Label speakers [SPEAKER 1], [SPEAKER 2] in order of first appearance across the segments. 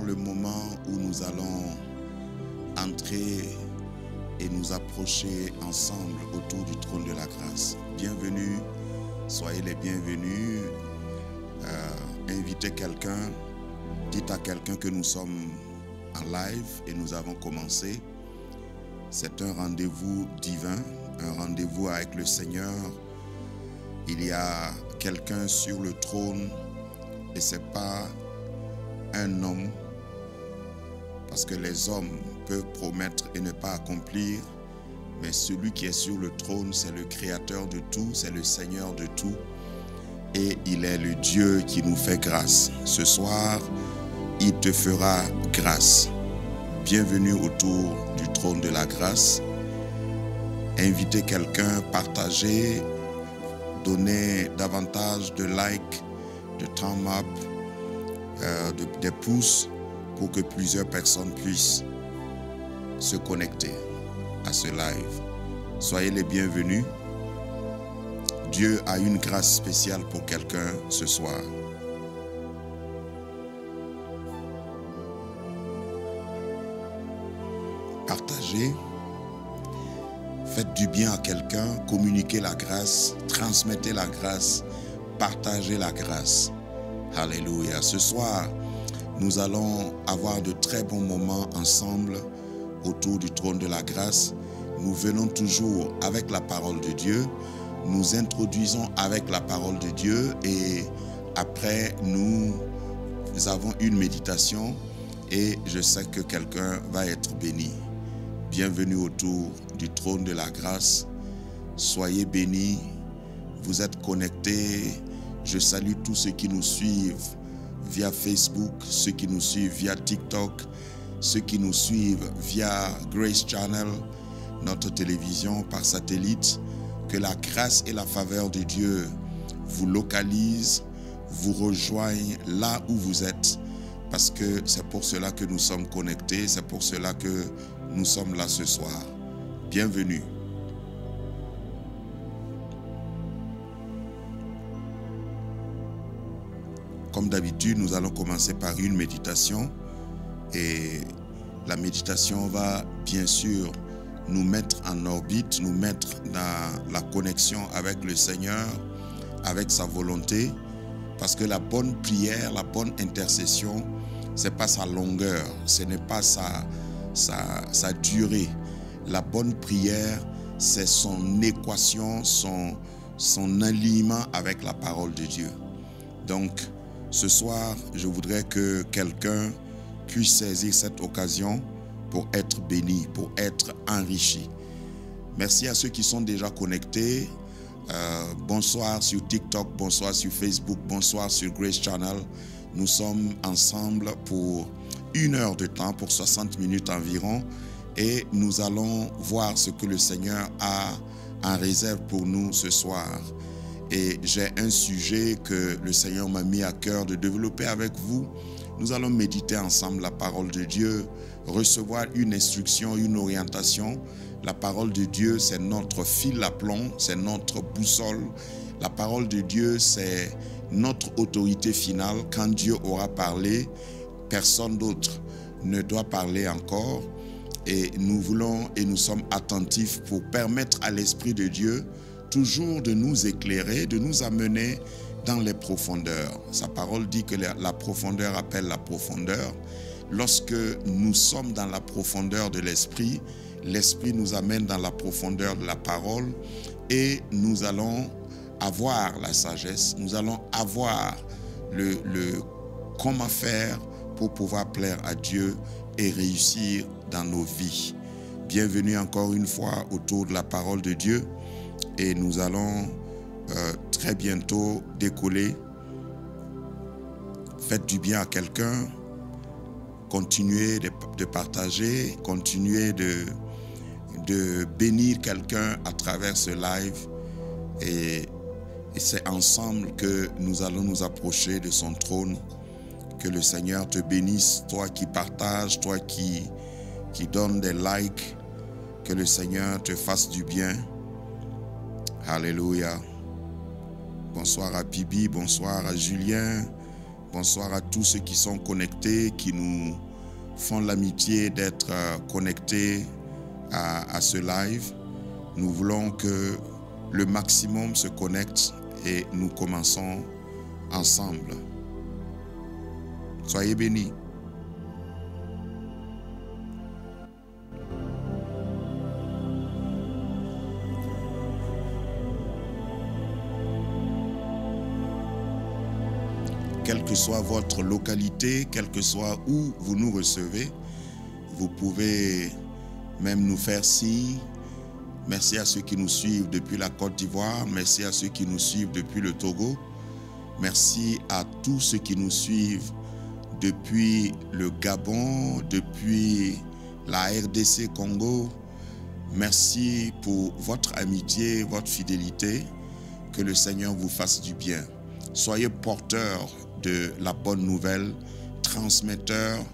[SPEAKER 1] le moment où nous allons entrer et nous approcher ensemble autour du trône de la grâce. Bienvenue, soyez les bienvenus. Invitez quelqu'un, dites à quelqu'un que nous sommes en live et nous avons commencé. C'est un rendez-vous divin, un rendez-vous avec le Seigneur. Il y a quelqu'un sur le trône et ce n'est pas un homme, parce que les hommes peuvent promettre et ne pas accomplir, mais celui qui est sur le trône, c'est le Créateur de tout, c'est le Seigneur de tout, et il est le Dieu qui nous fait grâce. Ce soir, il te fera grâce. Bienvenue autour du trône de la grâce. Invitez quelqu'un, partagez, donnez davantage de likes, de thumb up, des pouces pour que plusieurs personnes puissent se connecter à ce live. Soyez les bienvenus. Dieu a une grâce spéciale pour quelqu'un ce soir. Partagez, faites du bien à quelqu'un, communiquez la grâce, transmettez la grâce, partagez la grâce. Alléluia. Ce soir, nous allons avoir de très bons moments ensemble autour du trône de la grâce. Nous venons toujours avec la parole de Dieu, nous introduisons avec la parole de Dieu et après nous avons une méditation et je sais que quelqu'un va être béni. Bienvenue autour du trône de la grâce. Soyez bénis, vous êtes connectés. Je salue tous ceux qui nous suivent via Facebook, ceux qui nous suivent via TikTok, ceux qui nous suivent via Grace Channel, notre télévision par satellite. Que la grâce et la faveur de Dieu vous localisent, vous rejoignent là où vous êtes, parce que c'est pour cela que nous sommes connectés, c'est pour cela que nous sommes là ce soir. Bienvenue. Comme d'habitude, nous allons commencer par une méditation et la méditation va bien sûr nous mettre en orbite, nous mettre dans la connexion avec le Seigneur, avec sa volonté, parce que la bonne prière, la bonne intercession, ce n'est pas sa longueur, ce n'est pas sa durée. La bonne prière, c'est son équation, son alignement avec la parole de Dieu. Donc, ce soir, je voudrais que quelqu'un puisse saisir cette occasion pour être béni, pour être enrichi. Merci à ceux qui sont déjà connectés. Bonsoir sur TikTok, bonsoir sur Facebook, bonsoir sur Grace Channel. Nous sommes ensemble pour 1 heure de temps, pour 60 minutes environ. Et nous allons voir ce que le Seigneur a en réserve pour nous ce soir. Et j'ai un sujet que le Seigneur m'a mis à cœur de développer avec vous. Nous allons méditer ensemble la parole de Dieu, recevoir une instruction, une orientation. La parole de Dieu, c'est notre fil à plomb, c'est notre boussole. La parole de Dieu, c'est notre autorité finale. Quand Dieu aura parlé, personne d'autre ne doit parler encore. Et nous voulons et nous sommes attentifs pour permettre à l'Esprit de Dieu toujours de nous éclairer, de nous amener dans les profondeurs. Sa parole dit que la profondeur appelle la profondeur. Lorsque nous sommes dans la profondeur de l'Esprit, l'Esprit nous amène dans la profondeur de la parole et nous allons avoir la sagesse, nous allons avoir le comment faire pour pouvoir plaire à Dieu et réussir dans nos vies. Bienvenue encore une fois autour de la parole de Dieu et nous allons très bientôt décoller. Faites du bien à quelqu'un, continuez de partager, continuez de bénir quelqu'un à travers ce live et c'est ensemble que nous allons nous approcher de son trône. Que le Seigneur te bénisse, toi qui partages, toi qui donnes des likes, que le Seigneur te fasse du bien. Alléluia. Bonsoir à Bibi, bonsoir à Julien, Bonsoir à tous ceux qui sont connectés, qui nous font l'amitié d'être connectés à ce live. Nous voulons que le maximum se connecte et nous commençons ensemble. Soyez bénis. Quelle que soit votre localité, quel que soit où vous nous recevez, vous pouvez même nous faire signe. Merci à ceux qui nous suivent depuis la Côte d'Ivoire, merci à ceux qui nous suivent depuis le Togo, merci à tous ceux qui nous suivent depuis le Gabon, depuis la RDC Congo. Merci pour votre amitié, votre fidélité. Que le Seigneur vous fasse du bien. Soyez porteurs de la bonne nouvelle, transmetteurs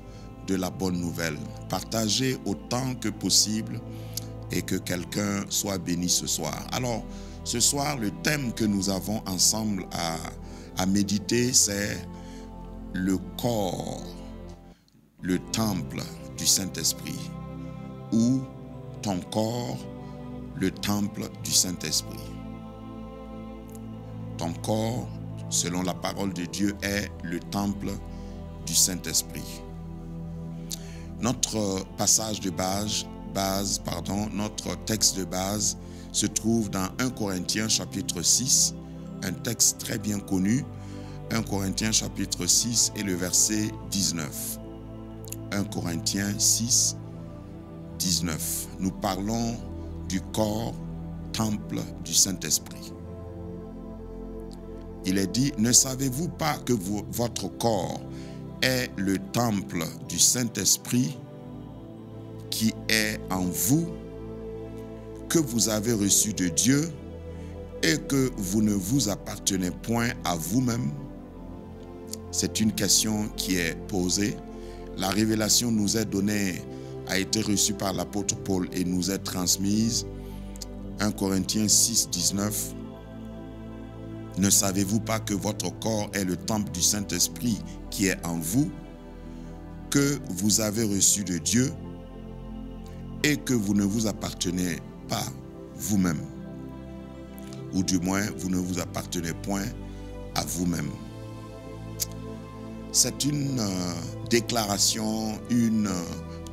[SPEAKER 1] de la bonne nouvelle. Partagez autant que possible et que quelqu'un soit béni ce soir. Alors, ce soir, le thème que nous avons ensemble à méditer, c'est le corps, le temple du Saint-Esprit, ou ton corps, le temple du Saint-Esprit. Ton corps, selon la parole de Dieu, est le temple du Saint-Esprit. Notre passage de base, notre texte de base se trouve dans 1 Corinthiens chapitre 6, un texte très bien connu, 1 Corinthiens chapitre 6 et le verset 19. 1 Corinthiens 6, 19. Nous parlons du corps, temple du Saint-Esprit. Il est dit, ne savez-vous pas que votre corps est le temple du Saint-Esprit qui est en vous, que vous avez reçu de Dieu et que vous ne vous appartenez point à vous-même? C'est une question qui est posée. La révélation nous est donnée, a été reçue par l'apôtre Paul et nous est transmise. 1 Corinthiens 6, 19. Ne savez-vous pas que votre corps est le temple du Saint-Esprit qui est en vous, que vous avez reçu de Dieu et que vous ne vous appartenez pas vous-même, ou du moins vous ne vous appartenez point à vous-même. C'est une déclaration,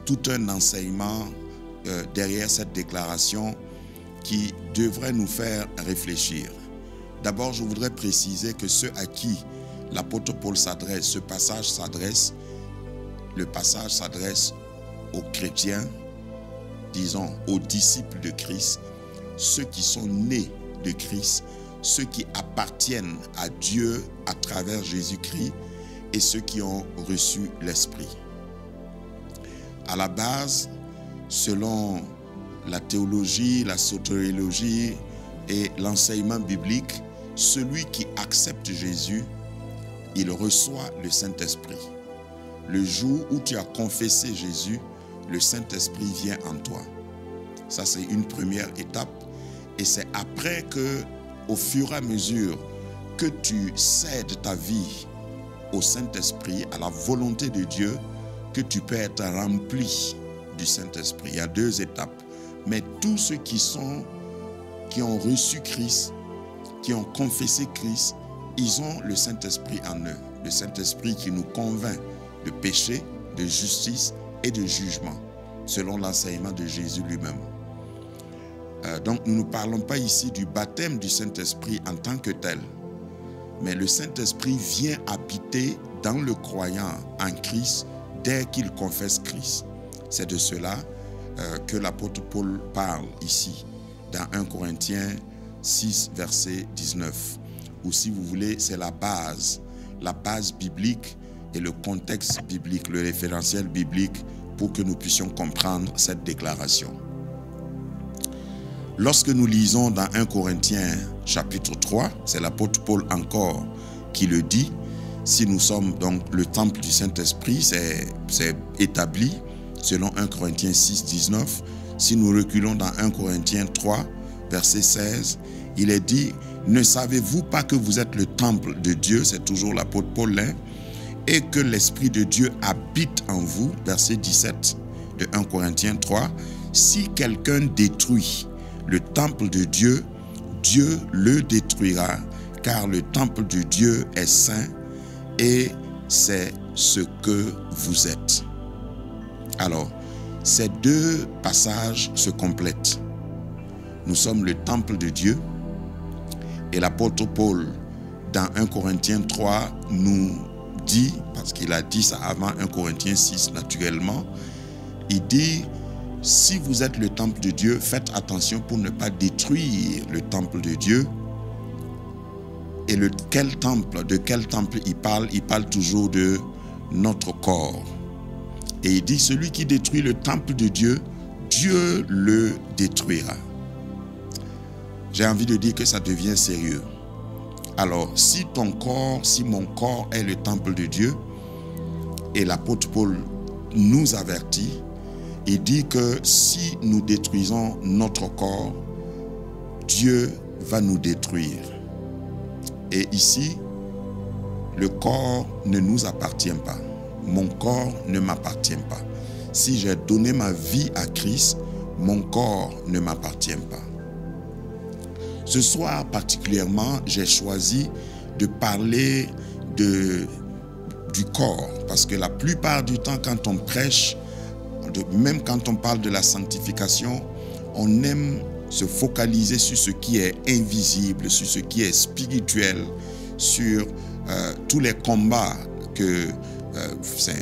[SPEAKER 1] tout un enseignement derrière cette déclaration qui devrait nous faire réfléchir. D'abord, je voudrais préciser que ceux à qui l'apôtre Paul s'adresse, ce passage s'adresse, le passage s'adresse aux chrétiens, disons aux disciples de Christ, ceux qui sont nés de Christ, ceux qui appartiennent à Dieu à travers Jésus-Christ et ceux qui ont reçu l'Esprit. À la base, selon la théologie, la soteriologie et l'enseignement biblique, celui qui accepte Jésus, il reçoit le Saint-Esprit. Le jour où tu as confessé Jésus, le Saint-Esprit vient en toi. Ça, c'est une première étape. Et c'est après que, au fur et à mesure que tu cèdes ta vie au Saint-Esprit, à la volonté de Dieu, que tu peux être rempli du Saint-Esprit. Il y a deux étapes. Mais tous ceux qui ont reçu Christ, qui ont confessé Christ, ils ont le Saint-Esprit en eux. Le Saint-Esprit qui nous convainc de péché, de justice et de jugement, selon l'enseignement de Jésus lui-même. Donc nous ne parlons pas ici du baptême du Saint-Esprit en tant que tel, mais le Saint-Esprit vient habiter dans le croyant en Christ dès qu'il confesse Christ. C'est de cela que l'apôtre Paul parle ici, dans 1 Corinthiens 6, verset 19. Ou si vous voulez, c'est la base biblique et le contexte biblique, le référentiel biblique pour que nous puissions comprendre cette déclaration. Lorsque nous lisons dans 1 Corinthiens chapitre 3, c'est l'apôtre Paul encore qui le dit, si nous sommes donc le temple du Saint-Esprit, c'est établi selon 1 Corinthiens 6, 19. Si nous reculons dans 1 Corinthiens 3, verset 16, il est dit, ne savez-vous pas que vous êtes le temple de Dieu? C'est toujours l'apôtre Paul, et que l'Esprit de Dieu habite en vous, verset 17 de 1 Corinthiens 3, si quelqu'un détruit le temple de Dieu, Dieu le détruira, car le temple de Dieu est saint et c'est ce que vous êtes. Alors, ces deux passages se complètent. Nous sommes le temple de Dieu et l'apôtre Paul, dans 1 Corinthiens 3, nous dit, parce qu'il a dit ça avant 1 Corinthiens 6 naturellement, il dit, si vous êtes le temple de Dieu, faites attention pour ne pas détruire le temple de Dieu. Et de quel temple il parle? Il parle toujours de notre corps. Et il dit, celui qui détruit le temple de Dieu, Dieu le détruira. J'ai envie de dire que ça devient sérieux. Alors, si ton corps, si mon corps est le temple de Dieu, et l'apôtre Paul nous avertit, il dit que si nous détruisons notre corps, Dieu va nous détruire. Et ici, le corps ne nous appartient pas. Mon corps ne m'appartient pas. Si j'ai donné ma vie à Christ, mon corps ne m'appartient pas. Ce soir particulièrement, j'ai choisi de parler du corps. Parce que la plupart du temps, quand on prêche, même quand on parle de la sanctification, on aime se focaliser sur ce qui est invisible, sur ce qui est spirituel, sur tous les combats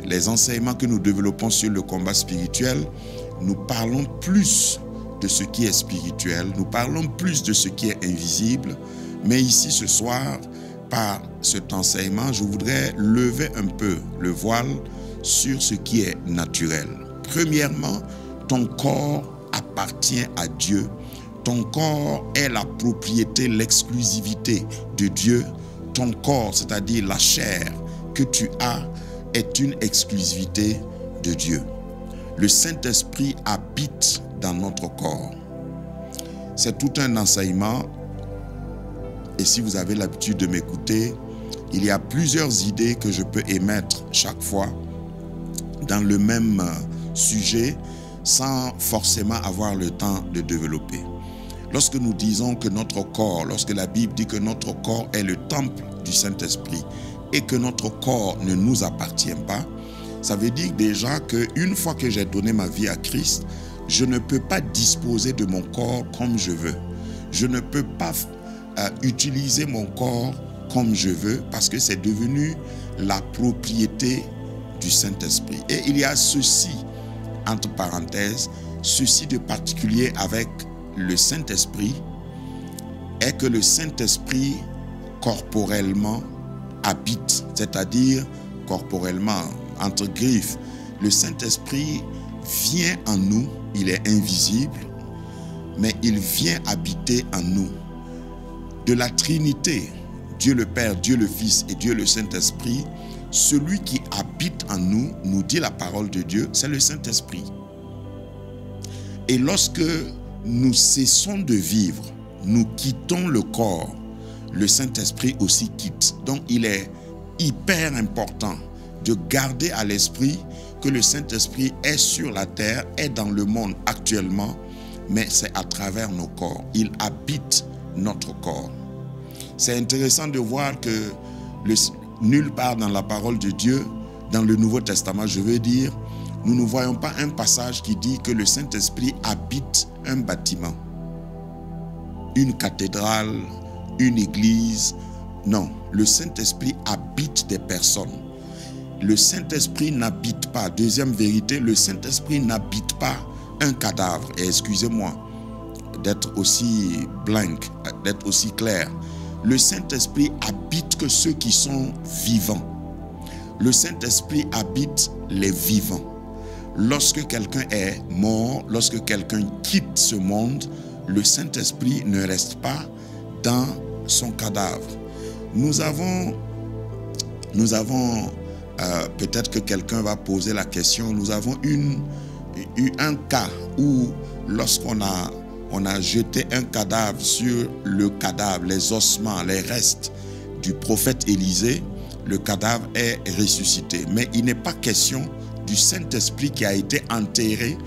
[SPEAKER 1] les enseignements que nous développons sur le combat spirituel. Nous parlons plus de ce qui est spirituel, nous parlons plus de ce qui est invisible, mais ici ce soir, par cet enseignement, je voudrais lever un peu le voile sur ce qui est naturel. Premièrement, ton corps appartient à Dieu. Ton corps est la propriété, l'exclusivité de Dieu. Ton corps, c'est-à-dire la chair que tu as, est une exclusivité de Dieu. Le Saint-Esprit habite dans notre corps. C'est tout un enseignement. Et si vous avez l'habitude de m'écouter, il y a plusieurs idées que je peux émettre chaque fois dans le même sujet sans forcément avoir le temps de développer. Lorsque nous disons que notre corps, lorsque la Bible dit que notre corps est le temple du Saint-Esprit et que notre corps ne nous appartient pas, ça veut dire déjà qu'une fois que j'ai donné ma vie à Christ, je ne peux pas disposer de mon corps comme je veux. Je ne peux pas utiliser mon corps comme je veux parce que c'est devenu la propriété du Saint-Esprit. Et il y a ceci, entre parenthèses, ceci de particulier avec le Saint-Esprit est que le Saint-Esprit corporellement habite, c'est-à-dire corporellement, entre griffes, le Saint-Esprit vient en nous, il est invisible, mais il vient habiter en nous. De la Trinité, Dieu le Père, Dieu le Fils et Dieu le Saint-Esprit, celui qui habite en nous, nous dit la parole de Dieu, c'est le Saint-Esprit. Et lorsque nous cessons de vivre, nous quittons le corps, le Saint-Esprit aussi quitte. Donc il est hyper important de garder à l'esprit que le Saint-Esprit est sur la terre, est dans le monde actuellement, mais c'est à travers nos corps. Il habite notre corps. C'est intéressant de voir que nulle part dans la parole de Dieu, dans le Nouveau Testament, je veux dire, nous ne voyons pas un passage qui dit que le Saint-Esprit habite un bâtiment, une cathédrale, une église. Non, le Saint-Esprit habite des personnes. Le Saint-Esprit n'habite pas, deuxième vérité, le Saint-Esprit n'habite pas un cadavre. Et excusez-moi d'être aussi blanc, d'être aussi clair. Le Saint-Esprit habite que ceux qui sont vivants. Le Saint-Esprit habite les vivants. Lorsque quelqu'un est mort, lorsque quelqu'un quitte ce monde, le Saint-Esprit ne reste pas dans son cadavre. Nous avons peut-être que quelqu'un va poser la question, nous avons eu un cas où lorsqu'on a jeté un cadavre sur le cadavre, les ossements, les restes du prophète Élisée, le cadavre est ressuscité. Mais il n'est pas question du Saint-Esprit qui a été enterré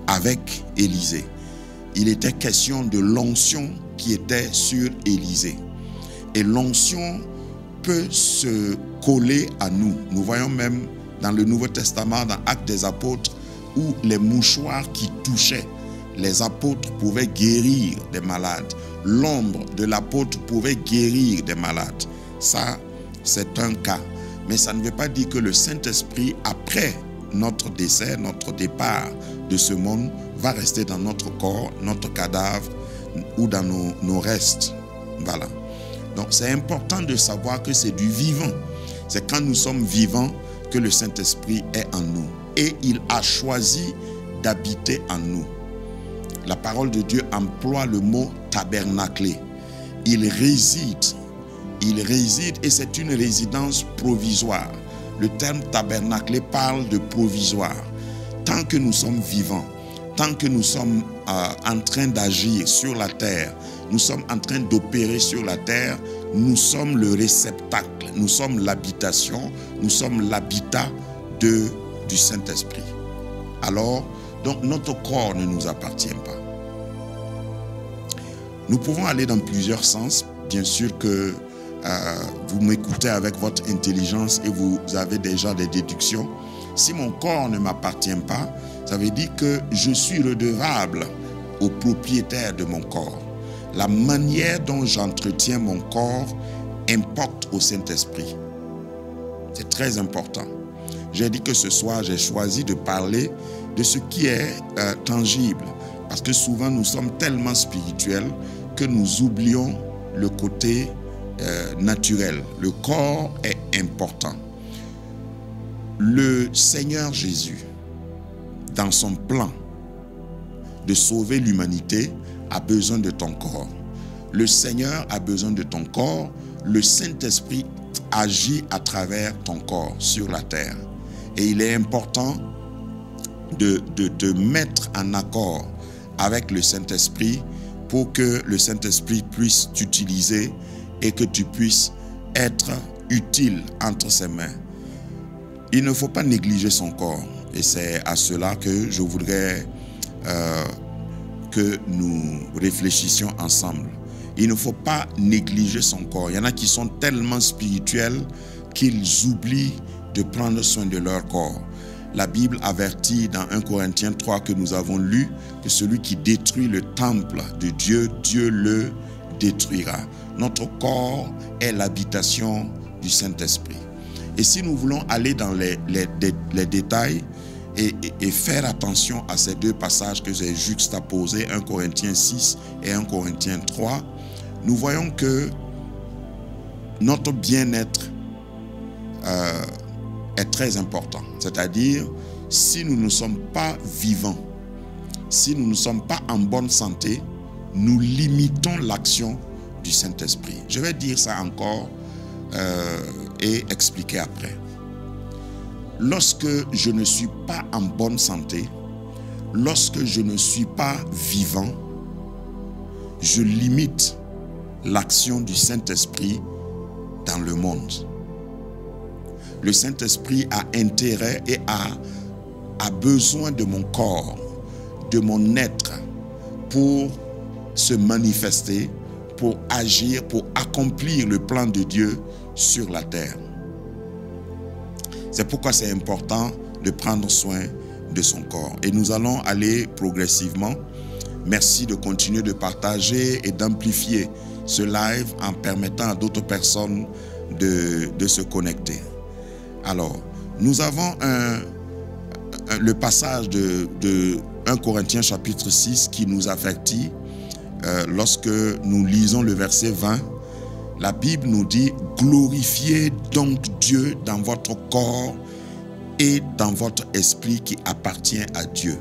[SPEAKER 1] avec Élisée. Il était question de l'onction qui était sur Élisée. Et l'onction peut se coller à nous. Nous voyons même dans le Nouveau Testament, dans Actes des Apôtres, où les mouchoirs qui touchaient les apôtres pouvaient guérir des malades. L'ombre de l'apôtre pouvait guérir des malades. Ça, c'est un cas. Mais ça ne veut pas dire que le Saint-Esprit, après notre décès, notre départ de ce monde, va rester dans notre corps, notre cadavre ou dans nos restes. Voilà. Donc c'est important de savoir que c'est du vivant. C'est quand nous sommes vivants que le Saint-Esprit est en nous. Et il a choisi d'habiter en nous. La parole de Dieu emploie le mot tabernacler. Il réside et c'est une résidence provisoire. Le terme tabernacler parle de provisoire. Tant que nous sommes vivants, tant que nous sommes en train d'agir sur la terre, nous sommes en train d'opérer sur la terre, nous sommes le réceptacle, nous sommes l'habitation, nous sommes l'habitat du Saint-Esprit. Alors, donc notre corps ne nous appartient pas. Nous pouvons aller dans plusieurs sens. Bien sûr que vous m'écoutez avec votre intelligence et vous avez déjà des déductions. Si mon corps ne m'appartient pas, ça veut dire que je suis redevable au propriétaire de mon corps. La manière dont j'entretiens mon corps importe au Saint-Esprit. C'est très important. J'ai dit que ce soir, j'ai choisi de parler de ce qui est tangible. Parce que souvent, nous sommes tellement spirituels que nous oublions le côté naturel. Le corps est important. Le Seigneur Jésus, dans son plan de sauver l'humanité, a besoin de ton corps. Le Seigneur a besoin de ton corps. Le Saint-Esprit agit à travers ton corps sur la terre. Et il est important de te mettre en accord avec le Saint-Esprit pour que le Saint-Esprit puisse t'utiliser et que tu puisses être utile entre ses mains. Il ne faut pas négliger son corps. Et c'est à cela que je voudrais que nous réfléchissions ensemble. Il ne faut pas négliger son corps. Il y en a qui sont tellement spirituels qu'ils oublient de prendre soin de leur corps. La Bible avertit dans 1 Corinthiens 3 que nous avons lu que celui qui détruit le temple de Dieu, Dieu le détruira. Notre corps est l'habitation du Saint-Esprit. Et si nous voulons aller dans les détails et faire attention à ces deux passages que j'ai juxtaposés, 1 Corinthiens 6 et 1 Corinthiens 3, nous voyons que notre bien-être est très important. C'est-à-dire, si nous ne sommes pas vivants, si nous ne sommes pas en bonne santé, nous limitons l'action du Saint-Esprit. Je vais dire ça encore et expliquer après. Lorsque je ne suis pas en bonne santé, lorsque je ne suis pas vivant, je limite l'action du Saint-Esprit dans le monde. Le Saint-Esprit a intérêt et a besoin de mon corps, de mon être, pour se manifester, pour agir, pour accomplir le plan de Dieu sur la terre. C'est pourquoi c'est important de prendre soin de son corps. Et nous allons aller progressivement. Merci de continuer de partager et d'amplifier ce live en permettant à d'autres personnes de se connecter. Alors, nous avons le passage de 1 Corinthiens chapitre 6 qui nous avertit lorsque nous lisons le verset 20. La Bible nous dit « Glorifiez donc Dieu dans votre corps et dans votre esprit qui appartient à Dieu. »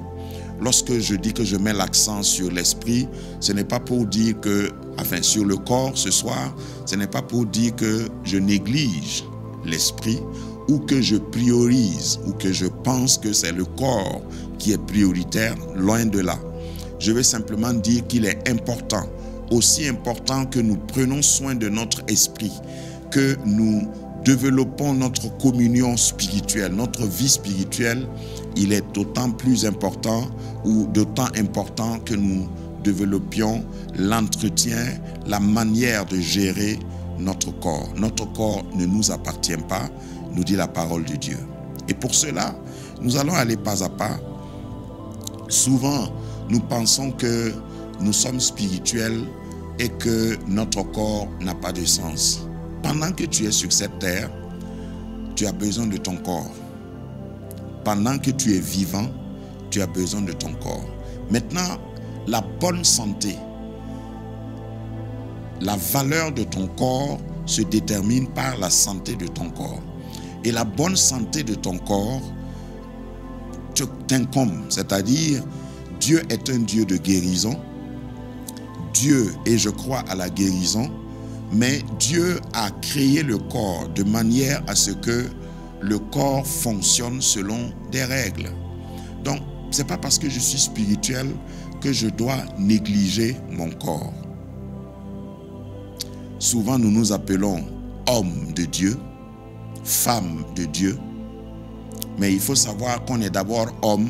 [SPEAKER 1] Lorsque je dis que je mets l'accent sur l'esprit, ce n'est pas pour dire que, enfin sur le corps ce soir, ce n'est pas pour dire que je néglige l'esprit ou que je priorise ou que je pense que c'est le corps qui est prioritaire, loin de là. Je vais simplement dire qu'il est important, aussi important que nous prenons soin de notre esprit, que nous développons notre communion spirituelle, notre vie spirituelle, il est d'autant plus important ou d'autant important que nous développions l'entretien, la manière de gérer notre corps. Notre corps ne nous appartient pas, nous dit la parole de Dieu. Et pour cela, nous allons aller pas à pas. Souvent, nous pensons que nous sommes spirituels et que notre corps n'a pas de sens. Pendant que tu es sur cette terre, tu as besoin de ton corps. Pendant que tu es vivant, tu as besoin de ton corps. Maintenant, la bonne santé, la valeur de ton corps se détermine par la santé de ton corps. Et la bonne santé de ton corps t'incombe, c'est-à-dire Dieu est un Dieu de guérison. Dieu, et je crois à la guérison, mais Dieu a créé le corps de manière à ce que le corps fonctionne selon des règles. Donc, ce n'est pas parce que je suis spirituel que je dois négliger mon corps. Souvent, nous nous appelons hommes de Dieu, femmes de Dieu, mais il faut savoir qu'on est d'abord homme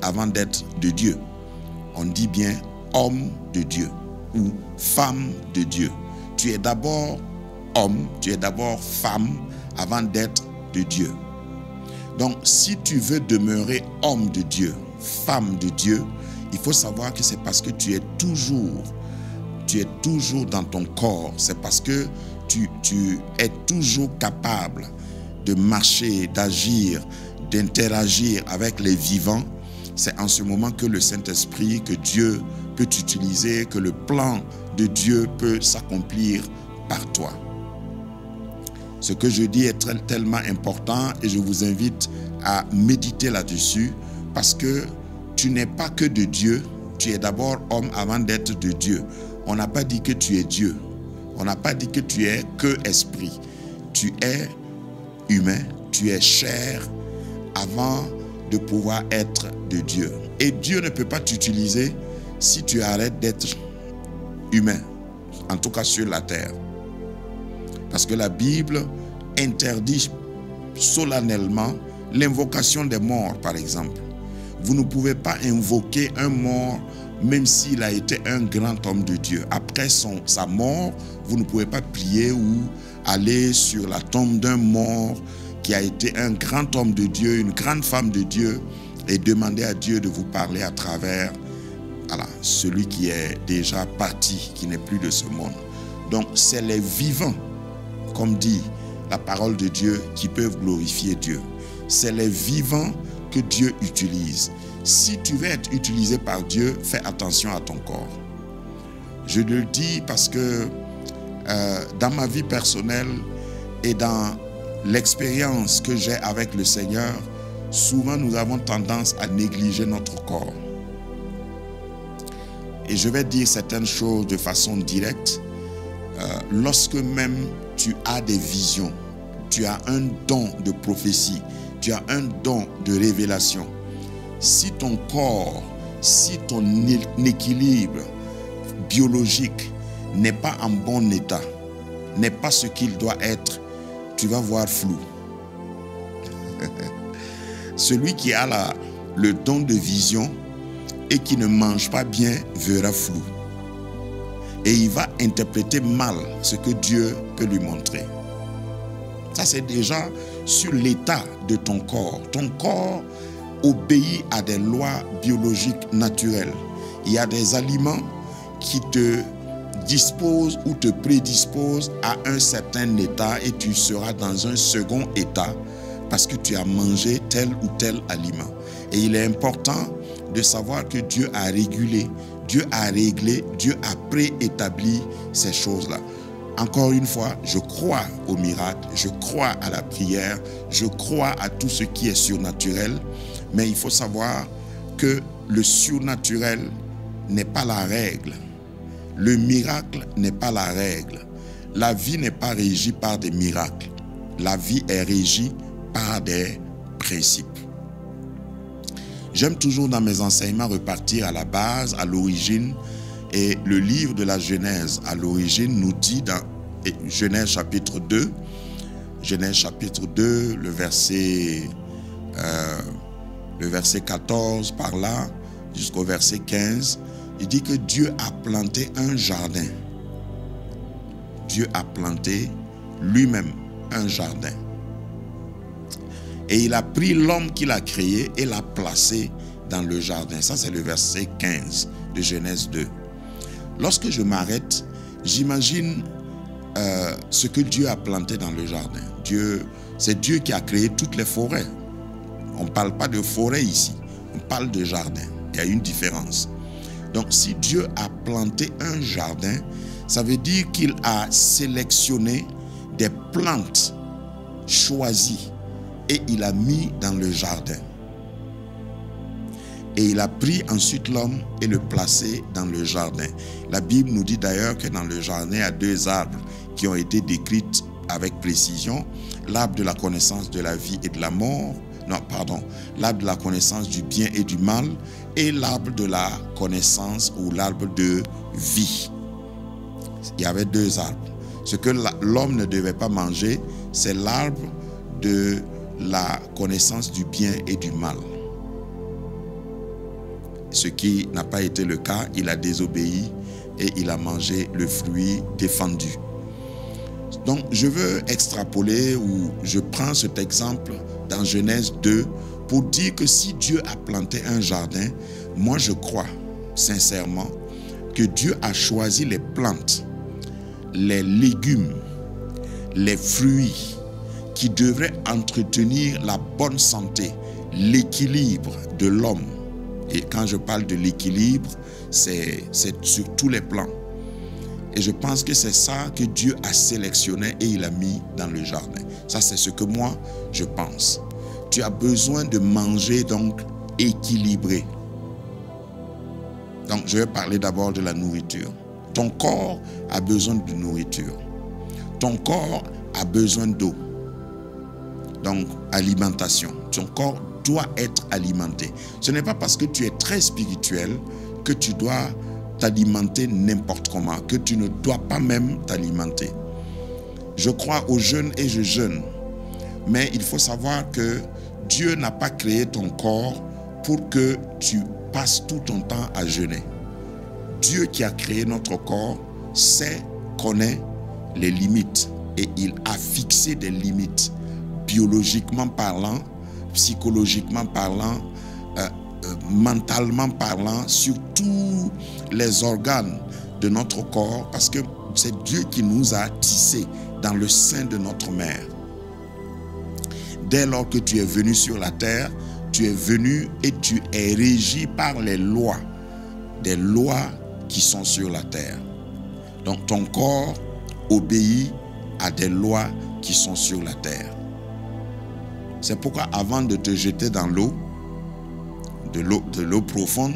[SPEAKER 1] avant d'être de Dieu. On dit bien homme de Dieu ou femme de Dieu. Tu es d'abord homme, tu es d'abord femme avant d'être de Dieu. Donc, si tu veux demeurer homme de Dieu, femme de Dieu, il faut savoir que c'est parce que tu es toujours dans ton corps. C'est parce que tu es toujours capable de marcher, d'agir, d'interagir avec les vivants. C'est en ce moment que le Saint-Esprit, que Dieu peut t'utiliser, que le plan de Dieu peut s'accomplir par toi. Ce que je dis est tellement important et je vous invite à méditer là-dessus parce que tu n'es pas que de Dieu, tu es d'abord homme avant d'être de Dieu. On n'a pas dit que tu es Dieu, on n'a pas dit que tu es que esprit. Tu es humain, tu es chair avant de pouvoir être de Dieu. Et Dieu ne peut pas t'utiliser si tu arrêtes d'être humain, en tout cas sur la terre. Parce que la Bible interdit solennellement l'invocation des morts, par exemple. Vous ne pouvez pas invoquer un mort, même s'il a été un grand homme de Dieu. Après sa mort, vous ne pouvez pas prier ou aller sur la tombe d'un mort qui a été un grand homme de Dieu, une grande femme de Dieu, et demander à Dieu de vous parler à travers celui qui est déjà parti, qui n'est plus de ce monde. Donc, c'est les vivants, comme dit la parole de Dieu, qui peuvent glorifier Dieu. C'est les vivants que Dieu utilise. Si tu veux être utilisé par Dieu, fais attention à ton corps. Je le dis parce que dans ma vie personnelle et dans l'expérience que j'ai avec le Seigneur, souvent nous avons tendance à négliger notre corps. Et je vais dire certaines choses de façon directe. Lorsque même tu as des visions, tu as un don de prophétie, tu as un don de révélation. Si ton corps, si ton équilibre biologique n'est pas en bon état, n'est pas ce qu'il doit être, tu vas voir flou. Celui qui a le don de vision et qui ne mange pas bien verra flou. Et il va interpréter mal ce que Dieu peut lui montrer. Ça, c'est déjà sur l'état de ton corps. Ton corps obéit à des lois biologiques naturelles. Il y a des aliments qui te disposent ou te prédisposent à un certain état et tu seras dans un second état parce que tu as mangé tel ou tel aliment. Et il est important de savoir que Dieu a régulé, Dieu a réglé, Dieu a préétabli ces choses-là. Encore une fois, je crois au miracle, je crois à la prière, je crois à tout ce qui est surnaturel, mais il faut savoir que le surnaturel n'est pas la règle. Le miracle n'est pas la règle. La vie n'est pas régie par des miracles. La vie est régie par des principes. J'aime toujours dans mes enseignements repartir à la base, à l'origine. Et le livre de la Genèse, à l'origine, nous dit dans Genèse chapitre 2, Genèse chapitre 2, le verset 14 par là, jusqu'au verset 15, il dit que Dieu a planté un jardin. Dieu a planté lui-même un jardin. Et il a pris l'homme qu'il a créé et l'a placé dans le jardin. Ça, c'est le verset 15 de Genèse 2. Lorsque je m'arrête, j'imagine ce que Dieu a planté dans le jardin. C'est Dieu qui a créé toutes les forêts. On ne parle pas de forêt ici, on parle de jardin. Il y a une différence. Donc, si Dieu a planté un jardin, ça veut dire qu'il a sélectionné des plantes choisies et il a mis dans le jardin. Et il a pris ensuite l'homme et le placé dans le jardin. La Bible nous dit d'ailleurs que dans le jardin, il y a 2 arbres qui ont été décrits avec précision. L'arbre de la connaissance de la vie et de la mort. Non, pardon. L'arbre de la connaissance du bien et du mal. Et l'arbre de la connaissance ou l'arbre de vie. Il y avait 2 arbres. Ce que l'homme ne devait pas manger, c'est l'arbre de la connaissance du bien et du mal. Ce qui n'a pas été le cas, il a désobéi et il a mangé le fruit défendu. Donc, je veux extrapoler ou je prends cet exemple dans Genèse 2 pour dire que si Dieu a planté un jardin, moi je crois sincèrement que Dieu a choisi les plantes, les légumes, les fruits qui devraient entretenir la bonne santé, l'équilibre de l'homme. Et quand je parle de l'équilibre, c'est sur tous les plans. Et je pense que c'est ça que Dieu a sélectionné et il a mis dans le jardin. Ça, c'est ce que moi, je pense. Tu as besoin de manger donc équilibré. Donc, je vais parler d'abord de la nourriture. Ton corps a besoin de nourriture. Ton corps a besoin d'eau. Donc, alimentation. Ton corps doit être alimenté. Ce n'est pas parce que tu es très spirituel que tu dois t'alimenter n'importe comment, que tu ne dois pas même t'alimenter. Je crois au jeûne et je jeûne. Mais il faut savoir que Dieu n'a pas créé ton corps pour que tu passes tout ton temps à jeûner. Dieu qui a créé notre corps sait, connaît les limites et il a fixé des limites biologiquement parlant, psychologiquement parlant, mentalement parlant, sur tous les organes de notre corps, parce que c'est Dieu qui nous a tissés dans le sein de notre mère. Dès lors que tu es venu sur la terre, tu es venu et tu es régi par les lois, des lois qui sont sur la terre. Donc ton corps obéit à des lois qui sont sur la terre. C'est pourquoi avant de te jeter dans l'eau, de l'eau profonde,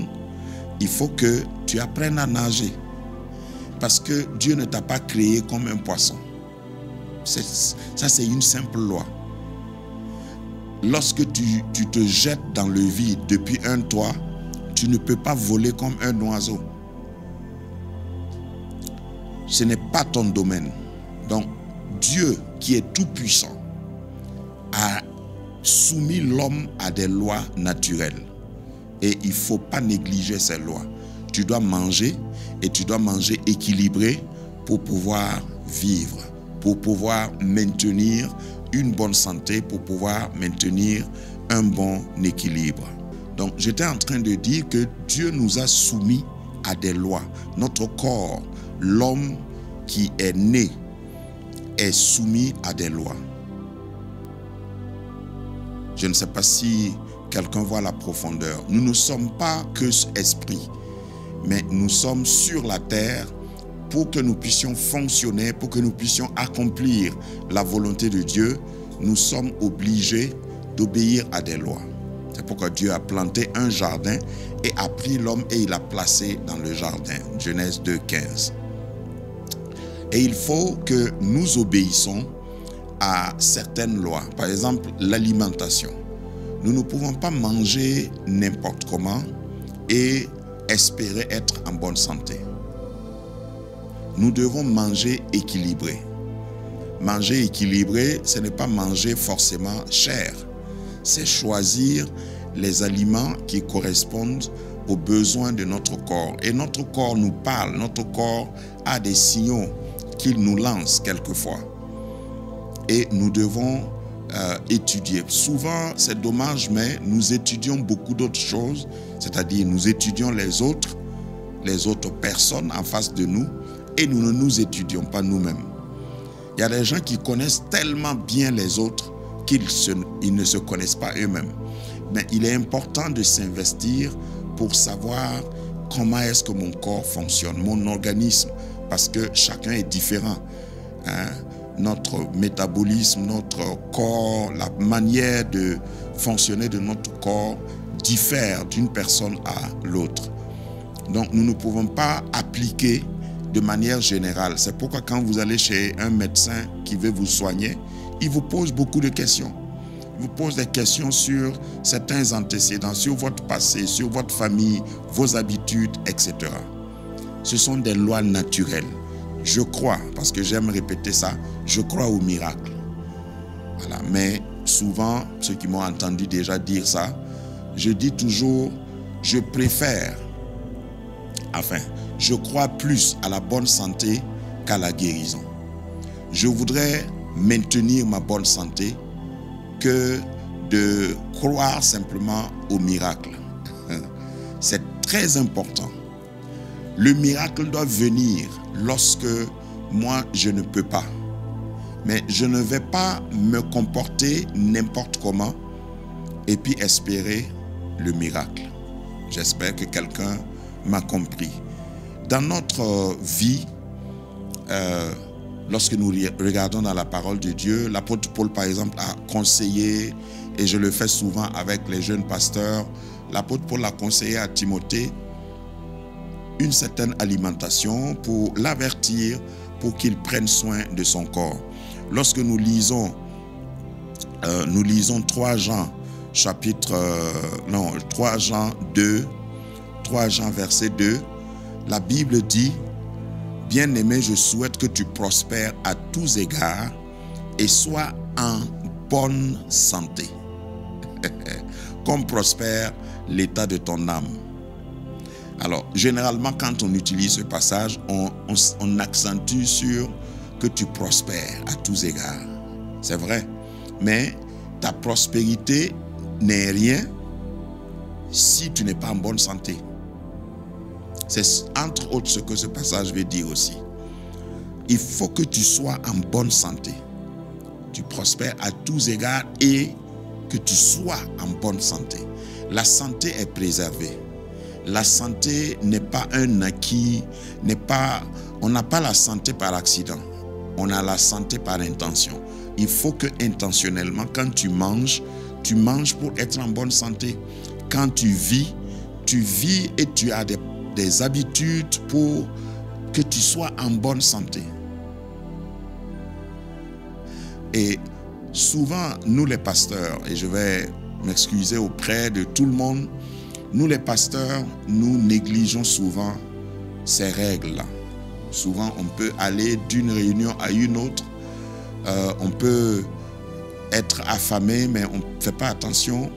[SPEAKER 1] il faut que tu apprennes à nager. Parce que Dieu ne t'a pas créé comme un poisson. Ça, c'est une simple loi. Lorsque tu te jettes dans le vide depuis un toit, tu ne peux pas voler comme un oiseau. Ce n'est pas ton domaine. Donc, Dieu qui est tout puissant a soumis l'homme à des lois naturelles. Et il ne faut pas négliger ces lois. Tu dois manger et tu dois manger équilibré pour pouvoir vivre, pour pouvoir maintenir une bonne santé, pour pouvoir maintenir un bon équilibre. Donc, j'étais en train de dire que Dieu nous a soumis à des lois. Notre corps, l'homme qui est né, est soumis à des lois. Je ne sais pas si quelqu'un voit la profondeur. Nous ne sommes pas que esprit, mais nous sommes sur la terre pour que nous puissions fonctionner, pour que nous puissions accomplir la volonté de Dieu. Nous sommes obligés d'obéir à des lois. C'est pourquoi Dieu a planté un jardin et a pris l'homme et il l'a placé dans le jardin. Genèse 2, 15. Et il faut que nous obéissons à certaines lois. Par exemple, l'alimentation. Nous ne pouvons pas manger n'importe comment et espérer être en bonne santé. Nous devons manger équilibré. Manger équilibré, ce n'est pas manger forcément cher. C'est choisir les aliments qui correspondent aux besoins de notre corps. Et notre corps nous parle, notre corps a des signaux qu'il nous lance quelquefois. Et nous devons étudier. Souvent, c'est dommage, mais nous étudions beaucoup d'autres choses, c'est-à-dire nous étudions les autres personnes en face de nous, et nous ne nous étudions pas nous-mêmes. Il y a des gens qui connaissent tellement bien les autres qu'ils ne se connaissent pas eux-mêmes. Mais il est important de s'investir pour savoir comment est-ce que mon corps fonctionne, mon organisme, parce que chacun est différent. Hein? Notre métabolisme, notre corps, la manière de fonctionner de notre corps diffère d'une personne à l'autre. Donc nous ne pouvons pas appliquer de manière générale. C'est pourquoi quand vous allez chez un médecin qui veut vous soigner, il vous pose beaucoup de questions. Il vous pose des questions sur certains antécédents, sur votre passé, sur votre famille, vos habitudes, etc. Ce sont des lois naturelles. Je crois, parce que j'aime répéter ça, je crois au miracle. Voilà. Mais souvent, ceux qui m'ont entendu déjà dire ça, je dis toujours, je préfère, je crois plus à la bonne santé qu'à la guérison. Je voudrais maintenir ma bonne santé que de croire simplement au miracle. C'est très important. Le miracle doit venir lorsque moi je ne peux pas. Mais je ne vais pas me comporter n'importe comment et puis espérer le miracle. J'espère que quelqu'un m'a compris. Dans notre vie, lorsque nous regardons dans la parole de Dieu, l'apôtre Paul, par exemple, a conseillé, et je le fais souvent avec les jeunes pasteurs, l'apôtre Paul a conseillé à Timothée une certaine alimentation pour l'avertir, pour qu'il prenne soin de son corps. Lorsque nous lisons 3 Jean, 3 Jean verset 2, la Bible dit: bien-aimé, je souhaite que tu prospères à tous égards et sois en bonne santé, comme prospère l'état de ton âme. Alors, généralement, quand on utilise ce passage, on accentue sur que tu prospères à tous égards. C'est vrai, mais ta prospérité n'est rien si tu n'es pas en bonne santé. C'est entre autres ce que ce passage veut dire aussi. Il faut que tu sois en bonne santé. Tu prospères à tous égards et que tu sois en bonne santé. La santé est préservée. La santé n'est pas un acquis, on n'a pas la santé par accident. On a la santé par intention. Il faut que intentionnellement, quand tu manges pour être en bonne santé. Quand tu vis et tu as des habitudes pour que tu sois en bonne santé. Et souvent, nous les pasteurs, et je vais m'excuser auprès de tout le monde, nous les pasteurs, nous négligeons souvent ces règles-là. Souvent, on peut aller d'une réunion à une autre, on peut être affamé, mais on ne fait pas attention.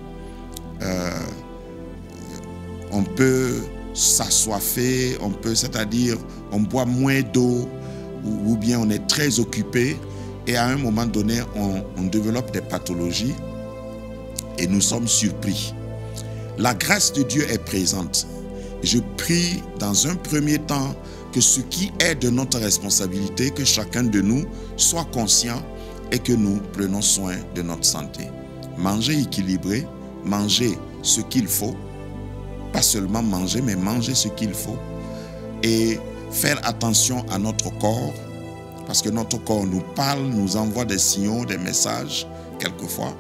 [SPEAKER 1] On peut s'assoiffer, c'est-à-dire on boit moins d'eau ou bien on est très occupé et à un moment donné, on développe des pathologies et nous sommes surpris. La grâce de Dieu est présente. Je prie dans un premier temps que ce qui est de notre responsabilité, que chacun de nous soit conscient et que nous prenons soin de notre santé. Manger équilibré, manger ce qu'il faut, pas seulement manger, mais manger ce qu'il faut et faire attention à notre corps parce que notre corps nous parle, nous envoie des signaux, des messages quelquefois.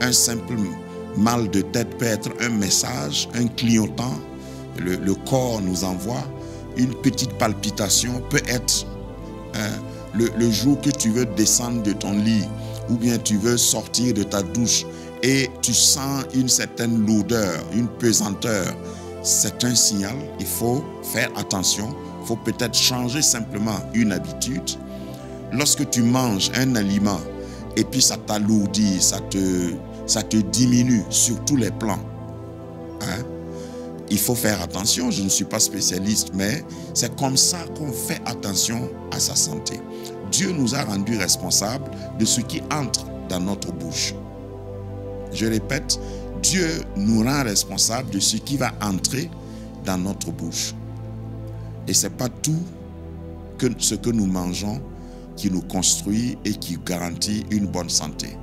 [SPEAKER 1] Un simple mal de tête peut être un message, un clignotant. Le corps nous envoie. Une petite palpitation peut être le jour que tu veux descendre de ton lit ou bien tu veux sortir de ta douche et tu sens une certaine lourdeur, une pesanteur. C'est un signal, il faut faire attention. Il faut peut-être changer simplement une habitude lorsque tu manges un aliment et puis ça t'alourdit, ça te diminue sur tous les plans, hein? Il faut faire attention. Je ne suis pas spécialiste, mais c'est comme ça qu'on fait attention à sa santé. Dieu nous a rendus responsables de ce qui entre dans notre bouche. Je répète, Dieu nous rend responsables de ce qui va entrer dans notre bouche. Et ce n'est pas tout ce que nous mangeons qui nous construit et qui garantit une bonne santé.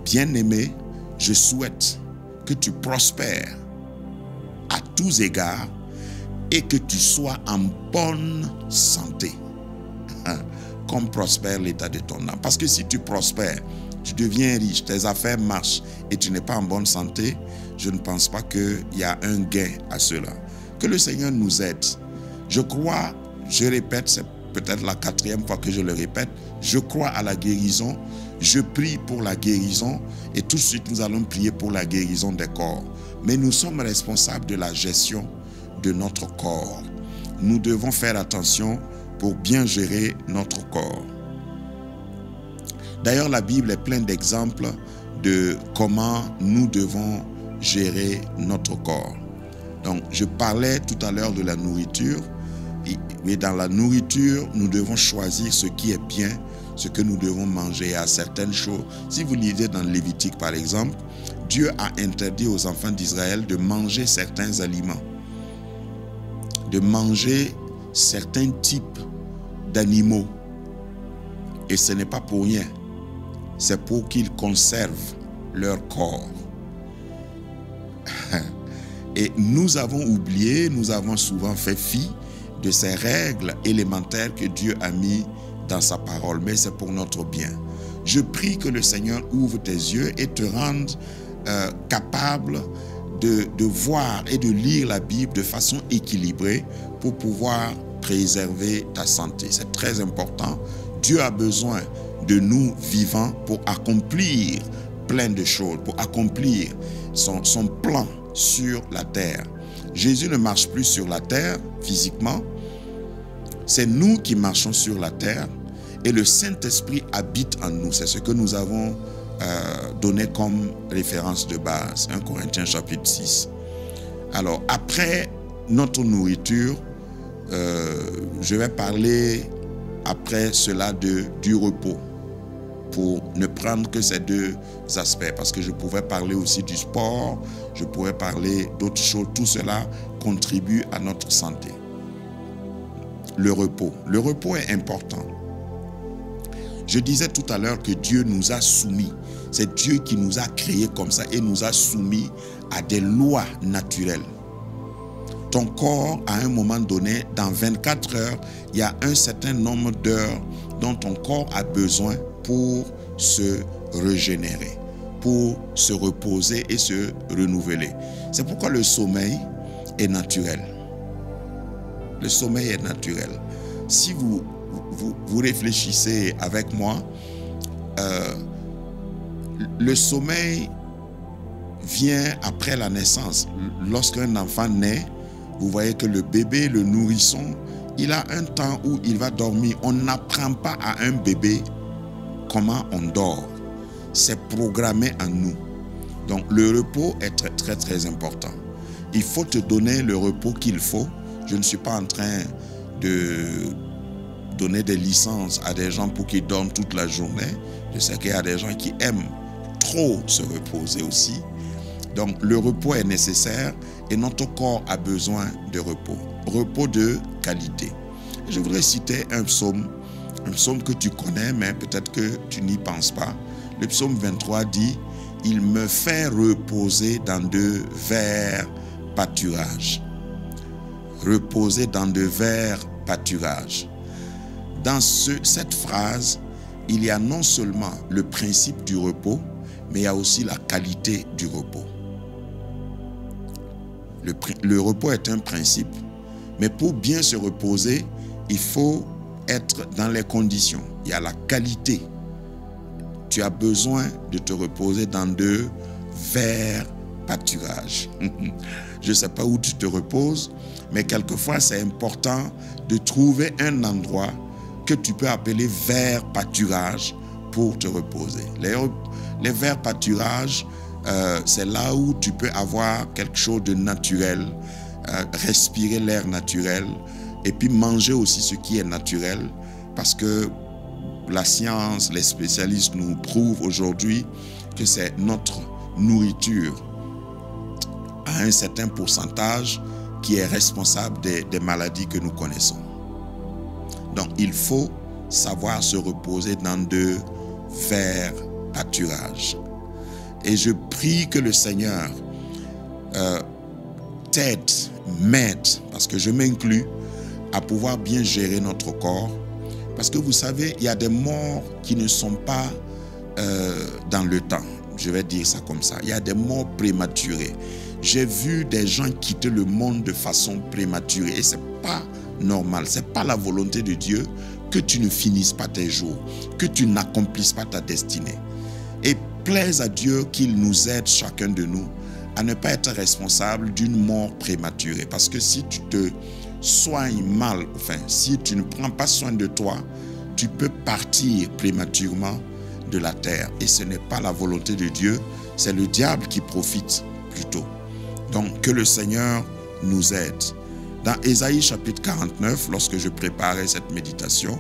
[SPEAKER 1] Bien-aimé, je souhaite que tu prospères à tous égards et que tu sois en bonne santé, comme prospère l'état de ton âme. Parce que si tu prospères, tu deviens riche, tes affaires marchent et tu n'es pas en bonne santé, je ne pense pas qu'il y a un gain à cela. Que le Seigneur nous aide. Je crois, je répète, c'est peut-être la 4e fois que je le répète, je crois à la guérison, je prie pour la guérison et tout de suite nous allons prier pour la guérison des corps. Mais nous sommes responsables de la gestion de notre corps. Nous devons faire attention pour bien gérer notre corps. D'ailleurs, la Bible est pleine d'exemples de comment nous devons gérer notre corps. Donc, je parlais tout à l'heure de la nourriture. Mais dans la nourriture, nous devons choisir ce qui est bien, ce que nous devons manger à certaines choses. Si vous lisez dans Lévitique, par exemple, Dieu a interdit aux enfants d'Israël de manger certains aliments, de manger certains types d'animaux. Et ce n'est pas pour rien. C'est pour qu'ils conservent leur corps. Et nous avons oublié, nous avons souvent fait fi de ces règles élémentaires que Dieu a mis dans sa parole, mais c'est pour notre bien. Je prie que le Seigneur ouvre tes yeux et te rende capable de voir et de lire la Bible de façon équilibrée pour pouvoir préserver ta santé. C'est très important. Dieu a besoin de nous vivants pour accomplir plein de choses, pour accomplir son plan sur la terre. Jésus ne marche plus sur la terre physiquement. C'est nous qui marchons sur la terre et le Saint-Esprit habite en nous. C'est ce que nous avons donné comme référence de base. 1 Corinthiens chapitre 6. Alors, après notre nourriture, je vais parler après cela du repos, pour ne prendre que ces deux aspects, parce que je pouvais parler aussi du sport, je pourrais parler d'autres choses. Tout cela contribue à notre santé. Le repos. Le repos est important. Je disais tout à l'heure que Dieu nous a soumis. C'est Dieu qui nous a créés comme ça et nous a soumis à des lois naturelles. Ton corps, à un moment donné, dans 24 heures, il y a un certain nombre d'heures dont ton corps a besoin pour se régénérer, pour se reposer et se renouveler. C'est pourquoi le sommeil est naturel. Le sommeil est naturel. Si vous réfléchissez avec moi, le sommeil vient après la naissance. Lorsqu'un enfant naît, vous voyez que le bébé, le nourrisson, il a un temps où il va dormir. On n'apprend pas à un bébé comment on dort. C'est programmé en nous. Donc le repos est très très très important. Il faut te donner le repos qu'il faut. Je ne suis pas en train de donner des licences à des gens pour qu'ils dorment toute la journée. Je sais qu'il y a des gens qui aiment trop se reposer aussi. Donc le repos est nécessaire et notre corps a besoin de repos. Repos de qualité. Je voudrais citer un psaume que tu connais, mais peut-être que tu n'y penses pas. Le psaume 23 dit « Il me fait reposer dans de verts pâturages. » Reposer dans de verts pâturages. Dans cette phrase, il y a non seulement le principe du repos, mais il y a aussi la qualité du repos. Le repos est un principe, mais pour bien se reposer, il faut être dans les conditions. Il y a la qualité. Tu as besoin de te reposer dans de verts pâturages. Je ne sais pas où tu te reposes, mais quelquefois c'est important de trouver un endroit que tu peux appeler vers pâturage pour te reposer. Les vers pâturage, c'est là où tu peux avoir quelque chose de naturel, respirer l'air naturel et puis manger aussi ce qui est naturel, parce que la science, les spécialistes nous prouvent aujourd'hui que c'est notre nourriture à un certain pourcentage qui est responsable des maladies que nous connaissons. Donc il faut savoir se reposer dans de verts pâturages. Et je prie que le Seigneur t'aide, m'aide, parce que je m'inclus, à pouvoir bien gérer notre corps. Parce que vous savez, il y a des morts qui ne sont pas dans le temps. Je vais dire ça comme ça. Il y a des morts prématurées. J'ai vu des gens quitter le monde de façon prématurée. Et ce n'est pas normal. Ce n'est pas la volonté de Dieu que tu ne finisses pas tes jours, que tu n'accomplisses pas ta destinée. Et plaise à Dieu qu'il nous aide, chacun de nous, à ne pas être responsable d'une mort prématurée. Parce que si tu te soignes mal, enfin, si tu ne prends pas soin de toi, tu peux partir prématurément de la terre. Et ce n'est pas la volonté de Dieu, c'est le diable qui profite plutôt. Donc, que le Seigneur nous aide. Dans Ésaïe chapitre 49, lorsque je préparais cette méditation,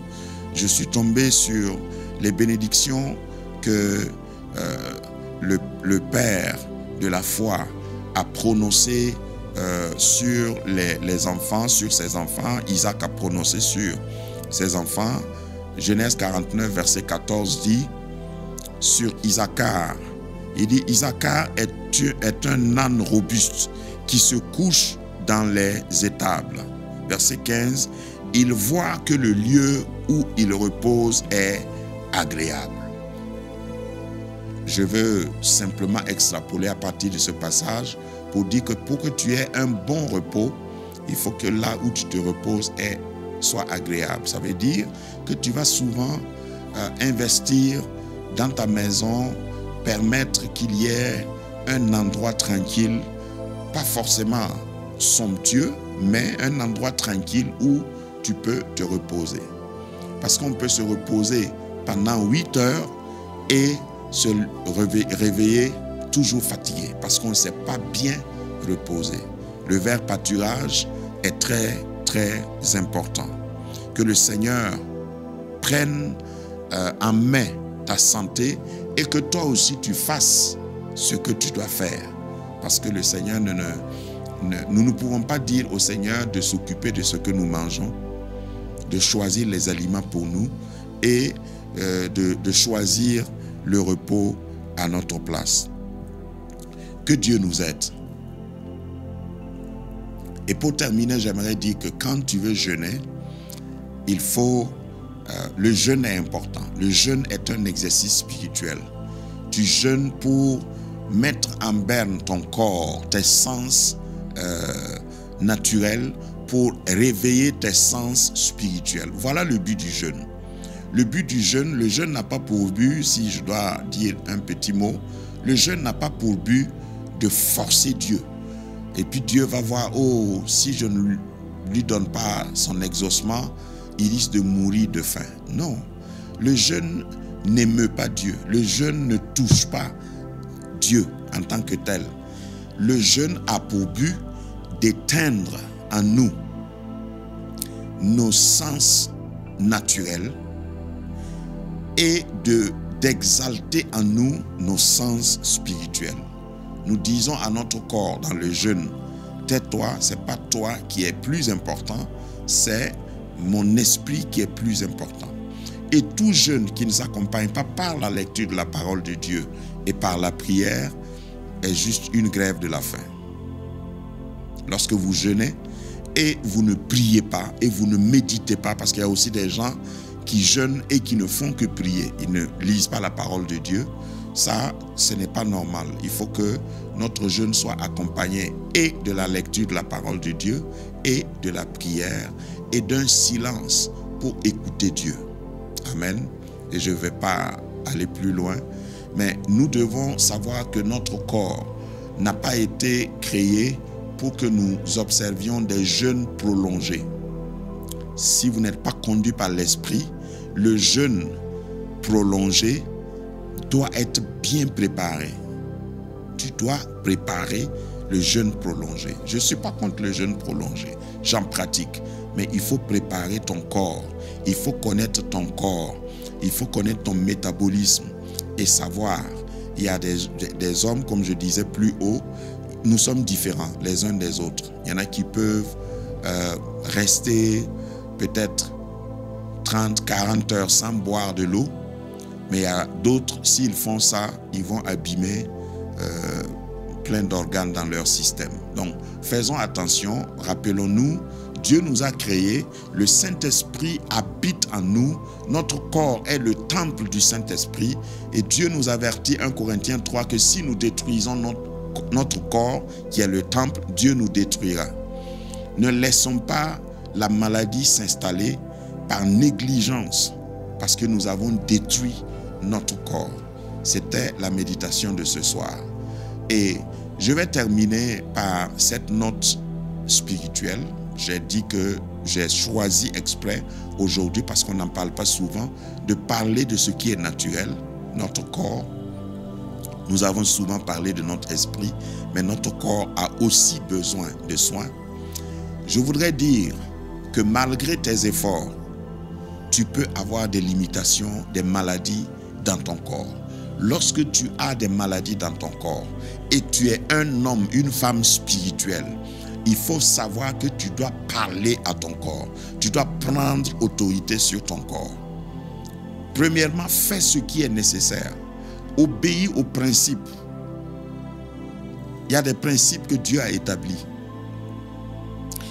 [SPEAKER 1] je suis tombé sur les bénédictions que le Père de la foi a prononcées sur les enfants, sur ses enfants. Isaac a prononcé sur ses enfants. Genèse 49, verset 14 dit, sur Isaacar, il dit, Isaacar est un âne robuste qui se couche dans les étables. Verset 15, il voit que le lieu où il repose est agréable. Je veux simplement extrapoler à partir de ce passage pour dire que pour que tu aies un bon repos, il faut que là où tu te reposes soit agréable. Ça veut dire que tu vas souvent investir dans ta maison, permettre qu'il y ait un endroit tranquille, pas forcément somptueux, mais un endroit tranquille où tu peux te reposer. Parce qu'on peut se reposer pendant 8 heures et se réveiller toujours fatigué, parce qu'on ne s'est pas bien reposé. Le vers pâturage est très, très important. Que le Seigneur prenne en main ta santé et que toi aussi tu fasses ce que tu dois faire. Parce que le Seigneur nous ne pouvons pas dire au Seigneur de s'occuper de ce que nous mangeons, de choisir les aliments pour nous et de choisir le repos à notre place. Que Dieu nous aide. Et pour terminer, j'aimerais dire que quand tu veux jeûner, il faut... le jeûne est important. Le jeûne est un exercice spirituel. Tu jeûnes pour mettre en berne ton corps, tes sens naturels, pour réveiller tes sens spirituels. Voilà le but du jeûne. Le but du jeûne, le jeûne n'a pas pour but, si je dois dire un petit mot, le jeûne n'a pas pour but de forcer Dieu. Et puis Dieu va voir, oh, si je ne lui donne pas son exaucement, il risque de mourir de faim. Non, le jeûne n'émeut pas Dieu. Le jeûne ne touche pas Dieu en tant que tel. Le jeûne a pour but d'éteindre en nous nos sens naturels et d'exalter en nous nos sens spirituels. Nous disons à notre corps dans le jeûne, tais-toi, c'est pas toi qui est plus important, c'est mon esprit qui est plus important. Et tout jeûne qui ne s'accompagne pas par la lecture de la parole de Dieu et par la prière est juste une grève de la faim. Lorsque vous jeûnez et vous ne priez pas et vous ne méditez pas, parce qu'il y a aussi des gens qui jeûnent et qui ne font que prier, ils ne lisent pas la parole de Dieu, ça, ce n'est pas normal. Il faut que notre jeûne soit accompagné et de la lecture de la parole de Dieu et de la prière et d'un silence pour écouter Dieu. Amen. Et je ne vais pas aller plus loin, mais nous devons savoir que notre corps n'a pas été créé pour que nous observions des jeûnes prolongés. si vous n'êtes pas conduit par l'esprit, le jeûne prolongé doit être bien préparé. Tu dois préparer le jeûne prolongé. Je ne suis pas contre le jeûne prolongé, j'en pratique. Mais il faut préparer ton corps, il faut connaître ton corps, il faut connaître ton métabolisme et savoir. Il y a des hommes, comme je disais plus haut, nous sommes différents les uns des autres. Il y en a qui peuvent rester peut-être 30, 40 heures sans boire de l'eau, mais il y a d'autres, s'ils font ça, ils vont abîmer plein d'organes dans leur système. Donc, faisons attention, rappelons-nous, Dieu nous a créés, le Saint-Esprit habite en nous, notre corps est le temple du Saint-Esprit et Dieu nous avertit, 1 Corinthiens 3, que si nous détruisons notre corps, qui est le temple, Dieu nous détruira. Ne laissons pas la maladie s'installer par négligence, parce que nous avons détruit notre corps. C'était la méditation de ce soir. Et je vais terminer par cette note spirituelle. J'ai dit que j'ai choisi exprès aujourd'hui, parce qu'on n'en parle pas souvent, de parler de ce qui est naturel, notre corps. Nous avons souvent parlé de notre esprit, mais notre corps a aussi besoin de soins. Je voudrais dire que malgré tes efforts, tu peux avoir des limitations, des maladies dans ton corps. Lorsque tu as des maladies dans ton corps et tu es un homme, une femme spirituelle, il faut savoir que tu dois parler à ton corps. Tu dois prendre autorité sur ton corps. Premièrement, fais ce qui est nécessaire. Obéis aux principes. Il y a des principes que Dieu a établis.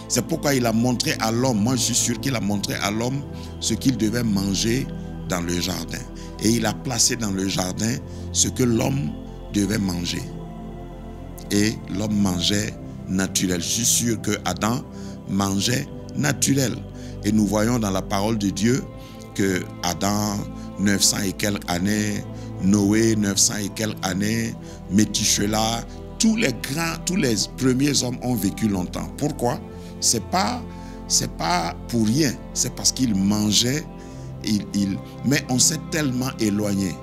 [SPEAKER 1] C'est pourquoi il a montré à l'homme, moi je suis sûr qu'il a montré à l'homme ce qu'il devait manger dans le jardin. Et il a placé dans le jardin ce que l'homme devait manger. Et l'homme mangeait naturel. Je suis sûr que Adam mangeait naturel. Et nous voyons dans la parole de Dieu que Adam, 900 et quelques années, Noé, 900 et quelques années, Métushélah, tous les premiers hommes ont vécu longtemps. Pourquoi? C'est pas pour rien, c'est parce qu'ils mangeaient, mais on s'est tellement éloigné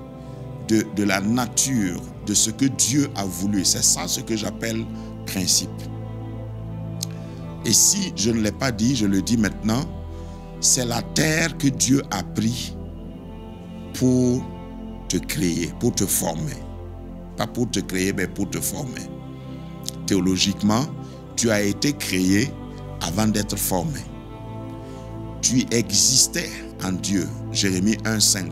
[SPEAKER 1] de la nature, de ce que Dieu a voulu. C'est ça ce que j'appelle principe. Et si je ne l'ai pas dit, je le dis maintenant, c'est la terre que Dieu a pris pour te créer, pour te former. Pas pour te créer, mais pour te former. Théologiquement, tu as été créé avant d'être formé. Tu existais en Dieu. Jérémie 1,5.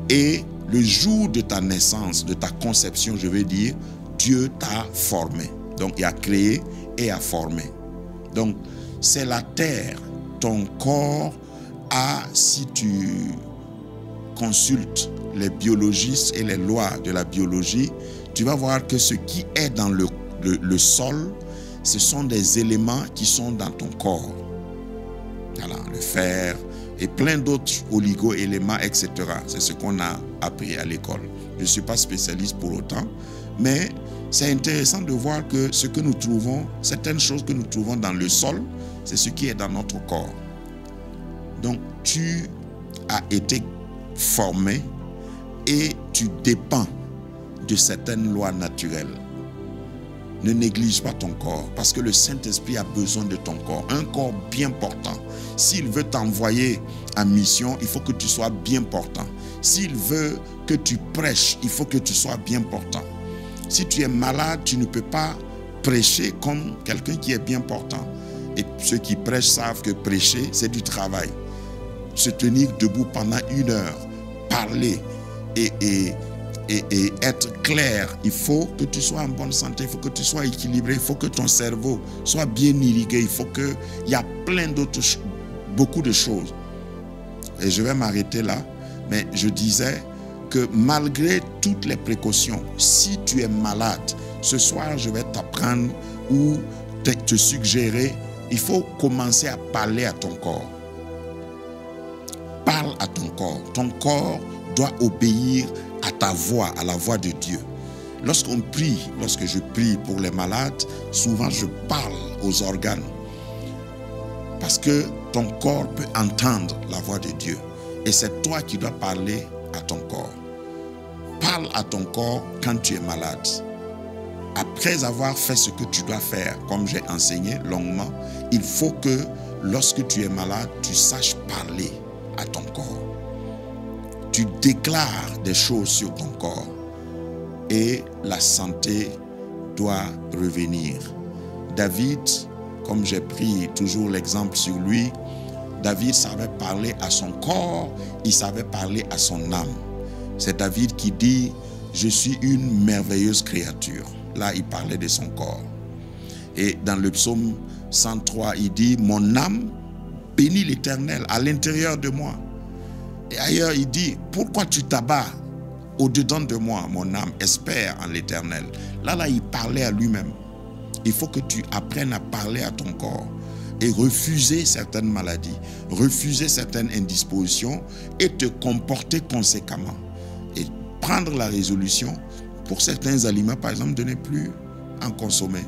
[SPEAKER 1] Et le jour de ta naissance, de ta conception, je veux dire, Dieu t'a formé. Donc, il a créé et a formé. Donc, c'est la terre. Ton corps a, si tu consultes les biologistes et les lois de la biologie, tu vas voir que ce qui est dans le sol, ce sont des éléments qui sont dans ton corps. Voilà, le fer et plein d'autres oligo-éléments, etc. C'est ce qu'on a appris à l'école. Je ne suis pas spécialiste pour autant, mais c'est intéressant de voir que ce que nous trouvons, certaines choses que nous trouvons dans le sol, c'est ce qui est dans notre corps. Donc, tu as été formé et tu dépends de certaines lois naturelles. Ne néglige pas ton corps, parce que le Saint-Esprit a besoin de ton corps. Un corps bien portant. S'il veut t'envoyer en mission, il faut que tu sois bien portant. S'il veut que tu prêches, il faut que tu sois bien portant. Si tu es malade, tu ne peux pas prêcher comme quelqu'un qui est bien portant. Et ceux qui prêchent savent que prêcher, c'est du travail. Se tenir debout pendant 1 heure, parler et être clair. Il faut que tu sois en bonne santé, il faut que tu sois équilibré, il faut que ton cerveau soit bien irrigué, il faut qu'il y a plein d'autres, beaucoup de choses. Et je vais m'arrêter là, mais je disais que malgré toutes les précautions, si tu es malade, ce soir je vais t'apprendre ou te suggérer, il faut commencer à parler à ton corps. Parle à ton corps. Ton corps doit obéir à ta voix, à la voix de Dieu. Lorsqu'on prie, lorsque je prie pour les malades, souvent je parle aux organes. Parce que ton corps peut entendre la voix de Dieu. Et c'est toi qui dois parler à ton corps. Parle à ton corps quand tu es malade. Après avoir fait ce que tu dois faire, comme j'ai enseigné longuement, il faut que lorsque tu es malade, tu saches parler à ton corps. Tu déclares des choses sur ton corps et la santé doit revenir. David, comme j'ai pris toujours l'exemple sur lui, David savait parler à son corps, il savait parler à son âme. C'est David qui dit, je suis une merveilleuse créature. Là, il parlait de son corps. Et dans le psaume 103, il dit, mon âme bénit l'Éternel à l'intérieur de moi. Et ailleurs, il dit, pourquoi tu t'abats au-dedans de moi, mon âme, espère en l'Éternel. Là, il parlait à lui-même. Il faut que tu apprennes à parler à ton corps et refuser certaines maladies, refuser certaines indispositions et te comporter conséquemment. Et prendre la résolution pour certains aliments, par exemple, de ne plus en consommer.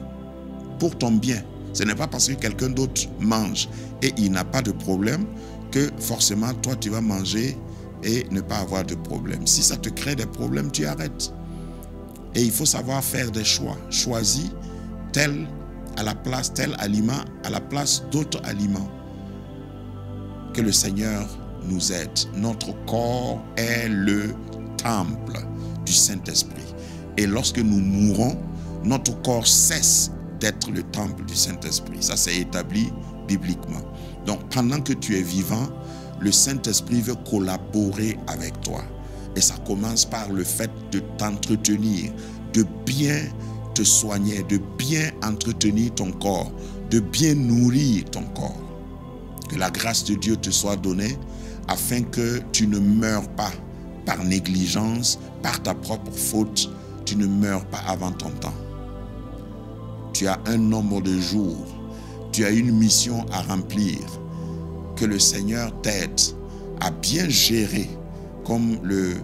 [SPEAKER 1] Pour ton bien. Ce n'est pas parce que quelqu'un d'autre mange et il n'a pas de problème que forcément toi tu vas manger et ne pas avoir de problème. Si ça te crée des problèmes, tu arrêtes. Et il faut savoir faire des choix. Choisis tel aliment à la place d'autres aliments. Que le Seigneur nous aide. Notre corps est le temple du Saint-Esprit. Et lorsque nous mourons, notre corps cesse d'être le temple du Saint-Esprit. Ça, c'est établi bibliquement. Donc, pendant que tu es vivant, le Saint-Esprit veut collaborer avec toi. Et ça commence par le fait de t'entretenir, de bien te soigner, de bien entretenir ton corps, de bien nourrir ton corps. Que la grâce de Dieu te soit donnée afin que tu ne meurs pas par négligence, par ta propre faute, tu ne meurs pas avant ton temps. Tu as un nombre de jours, tu as une mission à remplir. Que le Seigneur t'aide à bien gérer, comme le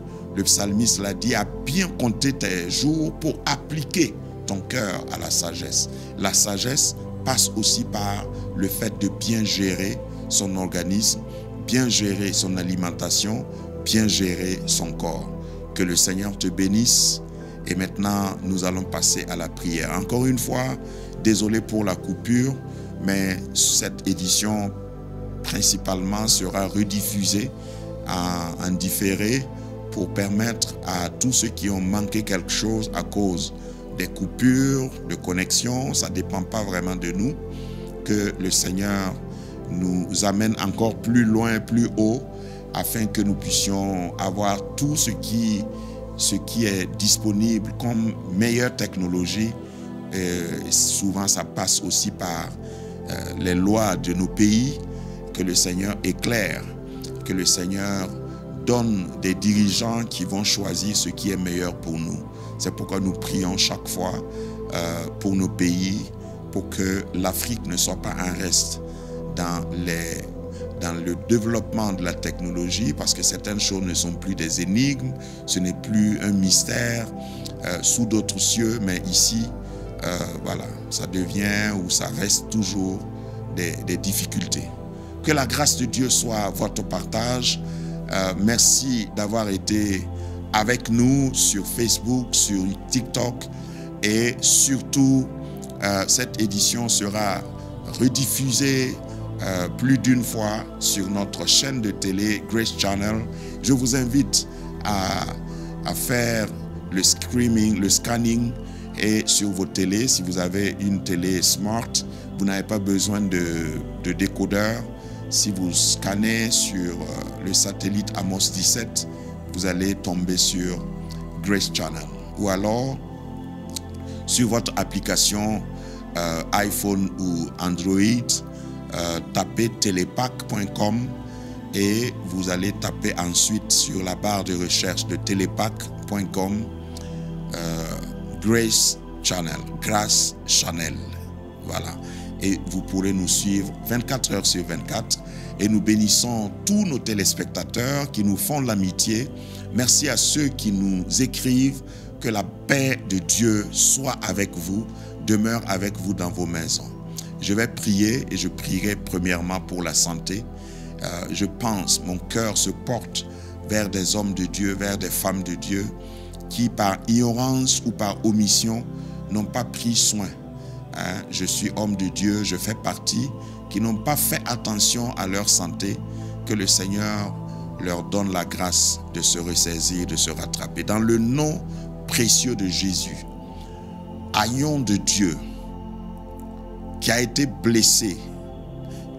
[SPEAKER 1] psalmiste l'a dit, à bien compter tes jours pour appliquer ton cœur à la sagesse. La sagesse passe aussi par le fait de bien gérer son organisme, bien gérer son alimentation, bien gérer son corps. Que le Seigneur te bénisse. Et maintenant, nous allons passer à la prière. Encore une fois, désolé pour la coupure, mais cette édition principalement sera rediffusée en différé pour permettre à tous ceux qui ont manqué quelque chose à cause des coupures de connexion, ça ne dépend pas vraiment de nous, que le Seigneur nous amène encore plus loin, plus haut, afin que nous puissions avoir tout ce qui est disponible comme meilleure technologie. Souvent, ça passe aussi par les lois de nos pays. Que le Seigneur éclaire, que le Seigneur donne des dirigeants qui vont choisir ce qui est meilleur pour nous. C'est pourquoi nous prions chaque fois pour nos pays, pour que l'Afrique ne soit pas un reste dans le développement de la technologie, parce que certaines choses ne sont plus des énigmes, ce n'est plus un mystère sous d'autres cieux, mais ici, voilà, ça devient ou ça reste toujours des difficultés. Que la grâce de Dieu soit votre partage. Merci d'avoir été avec nous sur Facebook, sur TikTok, et surtout, cette édition sera rediffusée plus d'une fois sur notre chaîne de télé Grace Channel. Je vous invite à faire le scanning et sur vos télés. Si vous avez une télé smart, vous n'avez pas besoin de décodeur. Si vous scannez sur le satellite Amos 17, vous allez tomber sur Grace Channel. Ou alors, sur votre application iPhone ou Android, tapez telepac.com et vous allez taper ensuite sur la barre de recherche de telepac.com Grace Channel, Grace Channel. Voilà. Et vous pourrez nous suivre 24 heures sur 24. Et nous bénissons tous nos téléspectateurs qui nous font l'amitié. Merci à ceux qui nous écrivent. Que la paix de Dieu soit avec vous, demeure avec vous dans vos maisons. Je vais prier et je prierai premièrement pour la santé. Je pense, mon cœur se porte vers des hommes de Dieu, vers des femmes de Dieu qui par ignorance ou par omission n'ont pas pris soin. Je suis homme de Dieu, je fais partie, qui n'ont pas fait attention à leur santé, que le Seigneur leur donne la grâce de se ressaisir, de se rattraper. Dans le nom précieux de Jésus, haillons de Dieu, qui a été blessé,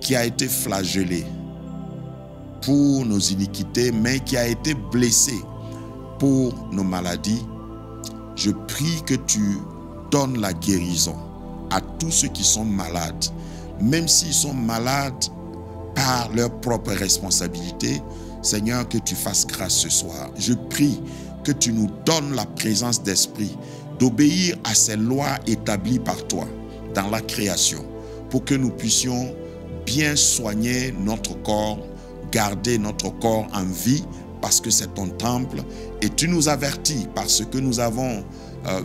[SPEAKER 1] qui a été flagellé pour nos iniquités, mais qui a été blessé pour nos maladies, je prie que tu donnes la guérison à tous ceux qui sont malades, même s'ils sont malades par leur propre responsabilité. Seigneur, que tu fasses grâce ce soir. Je prie que tu nous donnes la présence d'esprit, d'obéir à ces lois établies par toi dans la création, pour que nous puissions bien soigner notre corps, garder notre corps en vie, parce que c'est ton temple. Et tu nous avertis, parce que nous avons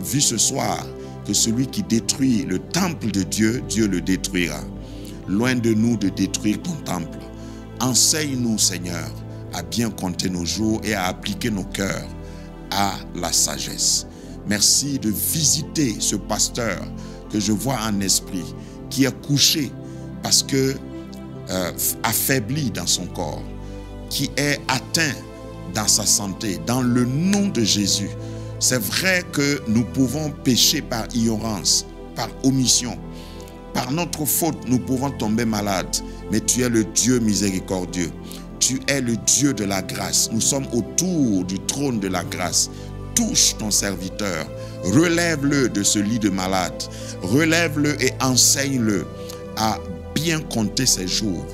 [SPEAKER 1] vu ce soir, que celui qui détruit le temple de Dieu, Dieu le détruira. Loin de nous de détruire ton temple. Enseigne-nous, Seigneur, à bien compter nos jours et à appliquer nos cœurs à la sagesse. Merci de visiter ce pasteur que je vois en esprit, qui est couché parce que affaibli dans son corps, qui est atteint dans sa santé, dans le nom de Jésus. C'est vrai que nous pouvons pécher par ignorance, par omission. Par notre faute, nous pouvons tomber malades. Mais tu es le Dieu miséricordieux. Tu es le Dieu de la grâce. Nous sommes autour du trône de la grâce. Touche ton serviteur. Relève-le de ce lit de malade. Relève-le et enseigne-le à bien compter ses jours.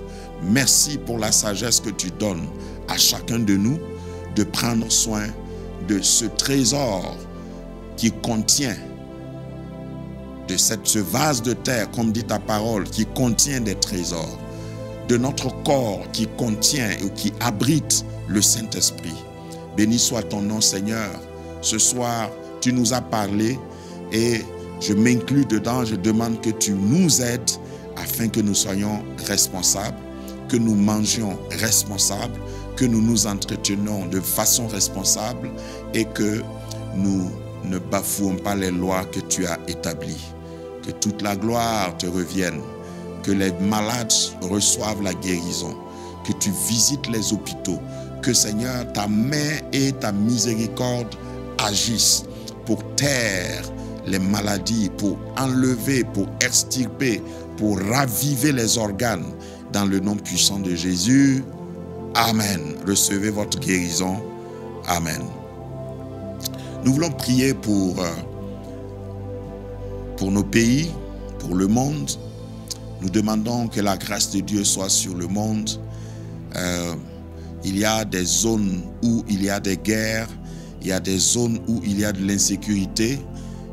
[SPEAKER 1] Merci pour la sagesse que tu donnes à chacun de nous de prendre soin de ce trésor qui contient, de ce vase de terre, comme dit ta parole, qui contient des trésors, de notre corps qui contient et qui abrite le Saint-Esprit. Béni soit ton nom, Seigneur. Ce soir, tu nous as parlé et je m'inclus dedans. Je demande que tu nous aides afin que nous soyons responsables, que nous mangions responsables, que nous nous entretenons de façon responsable et que nous ne bafouons pas les lois que tu as établies. Que toute la gloire te revienne, que les malades reçoivent la guérison, que tu visites les hôpitaux, que Seigneur, ta main et ta miséricorde agissent pour taire les maladies, pour enlever, pour extirper, pour raviver les organes dans le nom puissant de Jésus. Amen. Recevez votre guérison. Amen. Nous voulons prier pour nos pays, pour le monde. Nous demandons que la grâce de Dieu soit sur le monde. Il y a des zones où il y a des guerres, il y a des zones où il y a de l'insécurité.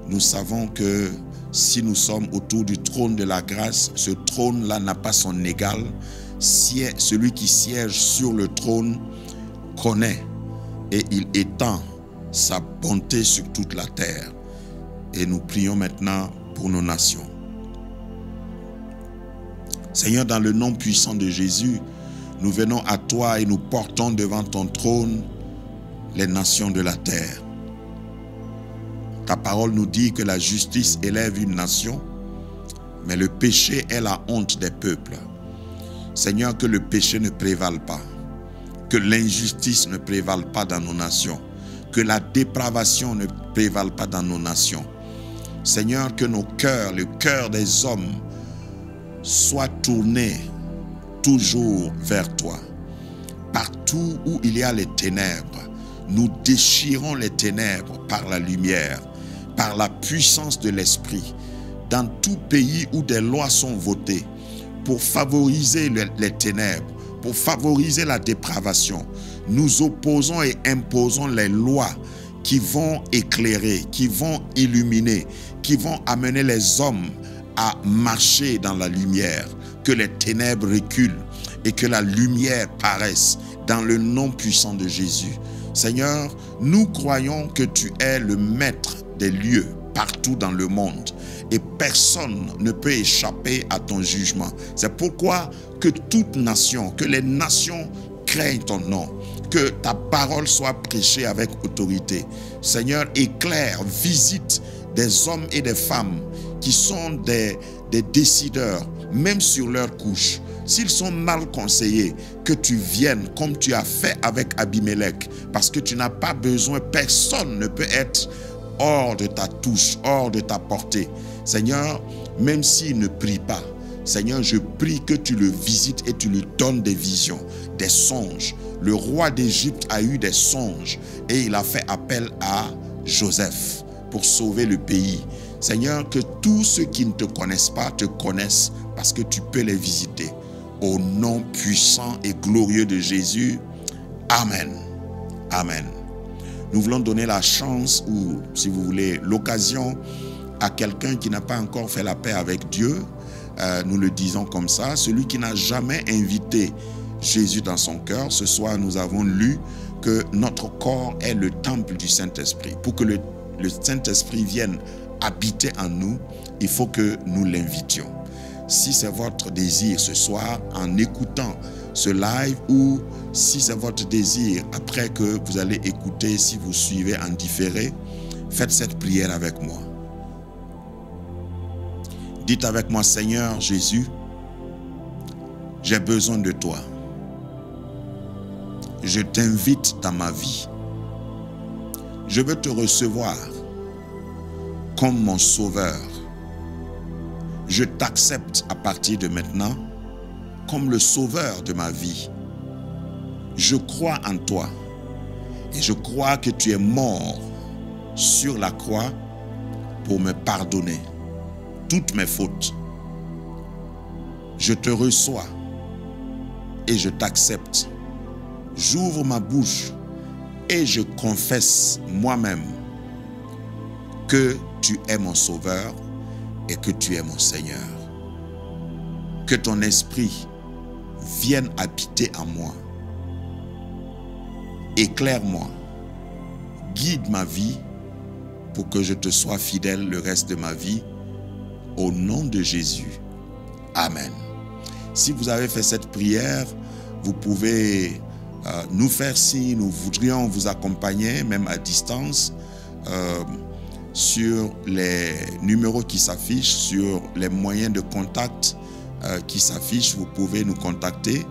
[SPEAKER 1] Nous savons que si nous sommes autour du trône de la grâce, ce trône-là n'a pas son égal. Celui qui siège sur le trône connaît et il étend sa bonté sur toute la terre. Et nous prions maintenant pour nos nations. Seigneur, dans le nom puissant de Jésus, nous venons à toi et nous portons devant ton trône les nations de la terre. Ta parole nous dit que la justice élève une nation, mais le péché est la honte des peuples. Seigneur, que le péché ne prévale pas, que l'injustice ne prévale pas dans nos nations, que la dépravation ne prévale pas dans nos nations. Seigneur, que nos cœurs, le cœur des hommes, soient tournés toujours vers toi. Partout où il y a les ténèbres, nous déchirons les ténèbres par la lumière, par la puissance de l'Esprit. Dans tout pays où des lois sont votées pour favoriser les ténèbres, pour favoriser la dépravation, nous opposons et imposons les lois qui vont éclairer, qui vont illuminer, qui vont amener les hommes à marcher dans la lumière, que les ténèbres reculent et que la lumière paraisse dans le nom puissant de Jésus. Seigneur, nous croyons que tu es le maître des lieux partout dans le monde. Et personne ne peut échapper à ton jugement. C'est pourquoi que toute nation, que les nations craignent ton nom. Que ta parole soit prêchée avec autorité. Seigneur, éclaire, visite des hommes et des femmes qui sont des décideurs, même sur leur couche. S'ils sont mal conseillés, que tu viennes comme tu as fait avec Abimelech, parce que tu n'as pas besoin, personne ne peut être hors de ta touche, hors de ta portée. Seigneur, même s'il ne prie pas, Seigneur, je prie que tu le visites et tu lui donnes des visions, des songes. Le roi d'Égypte a eu des songes et il a fait appel à Joseph pour sauver le pays. Seigneur, que tous ceux qui ne te connaissent pas te connaissent parce que tu peux les visiter. Au nom puissant et glorieux de Jésus, Amen. Amen. Nous voulons donner la chance ou, si vous voulez, l'occasion à quelqu'un qui n'a pas encore fait la paix avec Dieu. Nous le disons comme ça, celui qui n'a jamais invité Jésus dans son cœur. Ce soir, nous avons lu que notre corps est le temple du Saint-Esprit. Pour que le Saint-Esprit vienne habiter en nous, il faut que nous l'invitions. Si c'est votre désir ce soir, en écoutant ce live, ou si c'est votre désir après que vous allez écouter, si vous suivez en différé, faites cette prière avec moi. Dites avec moi, Seigneur Jésus, j'ai besoin de toi. Je t'invite dans ma vie. Je veux te recevoir comme mon sauveur. Je t'accepte à partir de maintenant comme le sauveur de ma vie. Je crois en toi et je crois que tu es mort sur la croix pour me pardonner toutes mes fautes. Je te reçois et je t'accepte. J'ouvre ma bouche et je confesse moi-même que tu es mon sauveur et que tu es mon Seigneur. Que ton esprit vienne habiter en moi. Éclaire-moi, guide ma vie pour que je te sois fidèle le reste de ma vie. Au nom de Jésus. Amen. Si vous avez fait cette prière, vous pouvez nous faire signe. Nous voudrions vous accompagner, même à distance, sur les numéros qui s'affichent, sur les moyens de contact qui s'affichent. Vous pouvez nous contacter.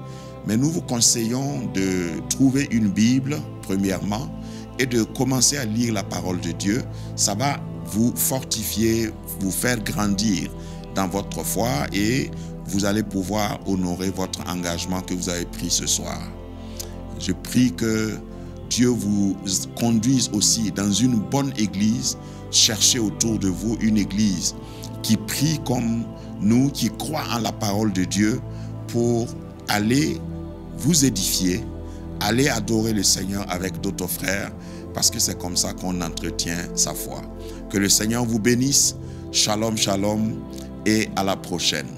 [SPEAKER 1] Mais nous vous conseillons de trouver une Bible, premièrement, et de commencer à lire la parole de Dieu. Ça va vous fortifier, vous faire grandir dans votre foi et vous allez pouvoir honorer votre engagement que vous avez pris ce soir. Je prie que Dieu vous conduise aussi dans une bonne église. Cherchez autour de vous une église qui prie comme nous, qui croit en la parole de Dieu pour aller vous édifier, aller adorer le Seigneur avec d'autres frères, parce que c'est comme ça qu'on entretient sa foi. Que le Seigneur vous bénisse. Shalom, shalom et à la prochaine.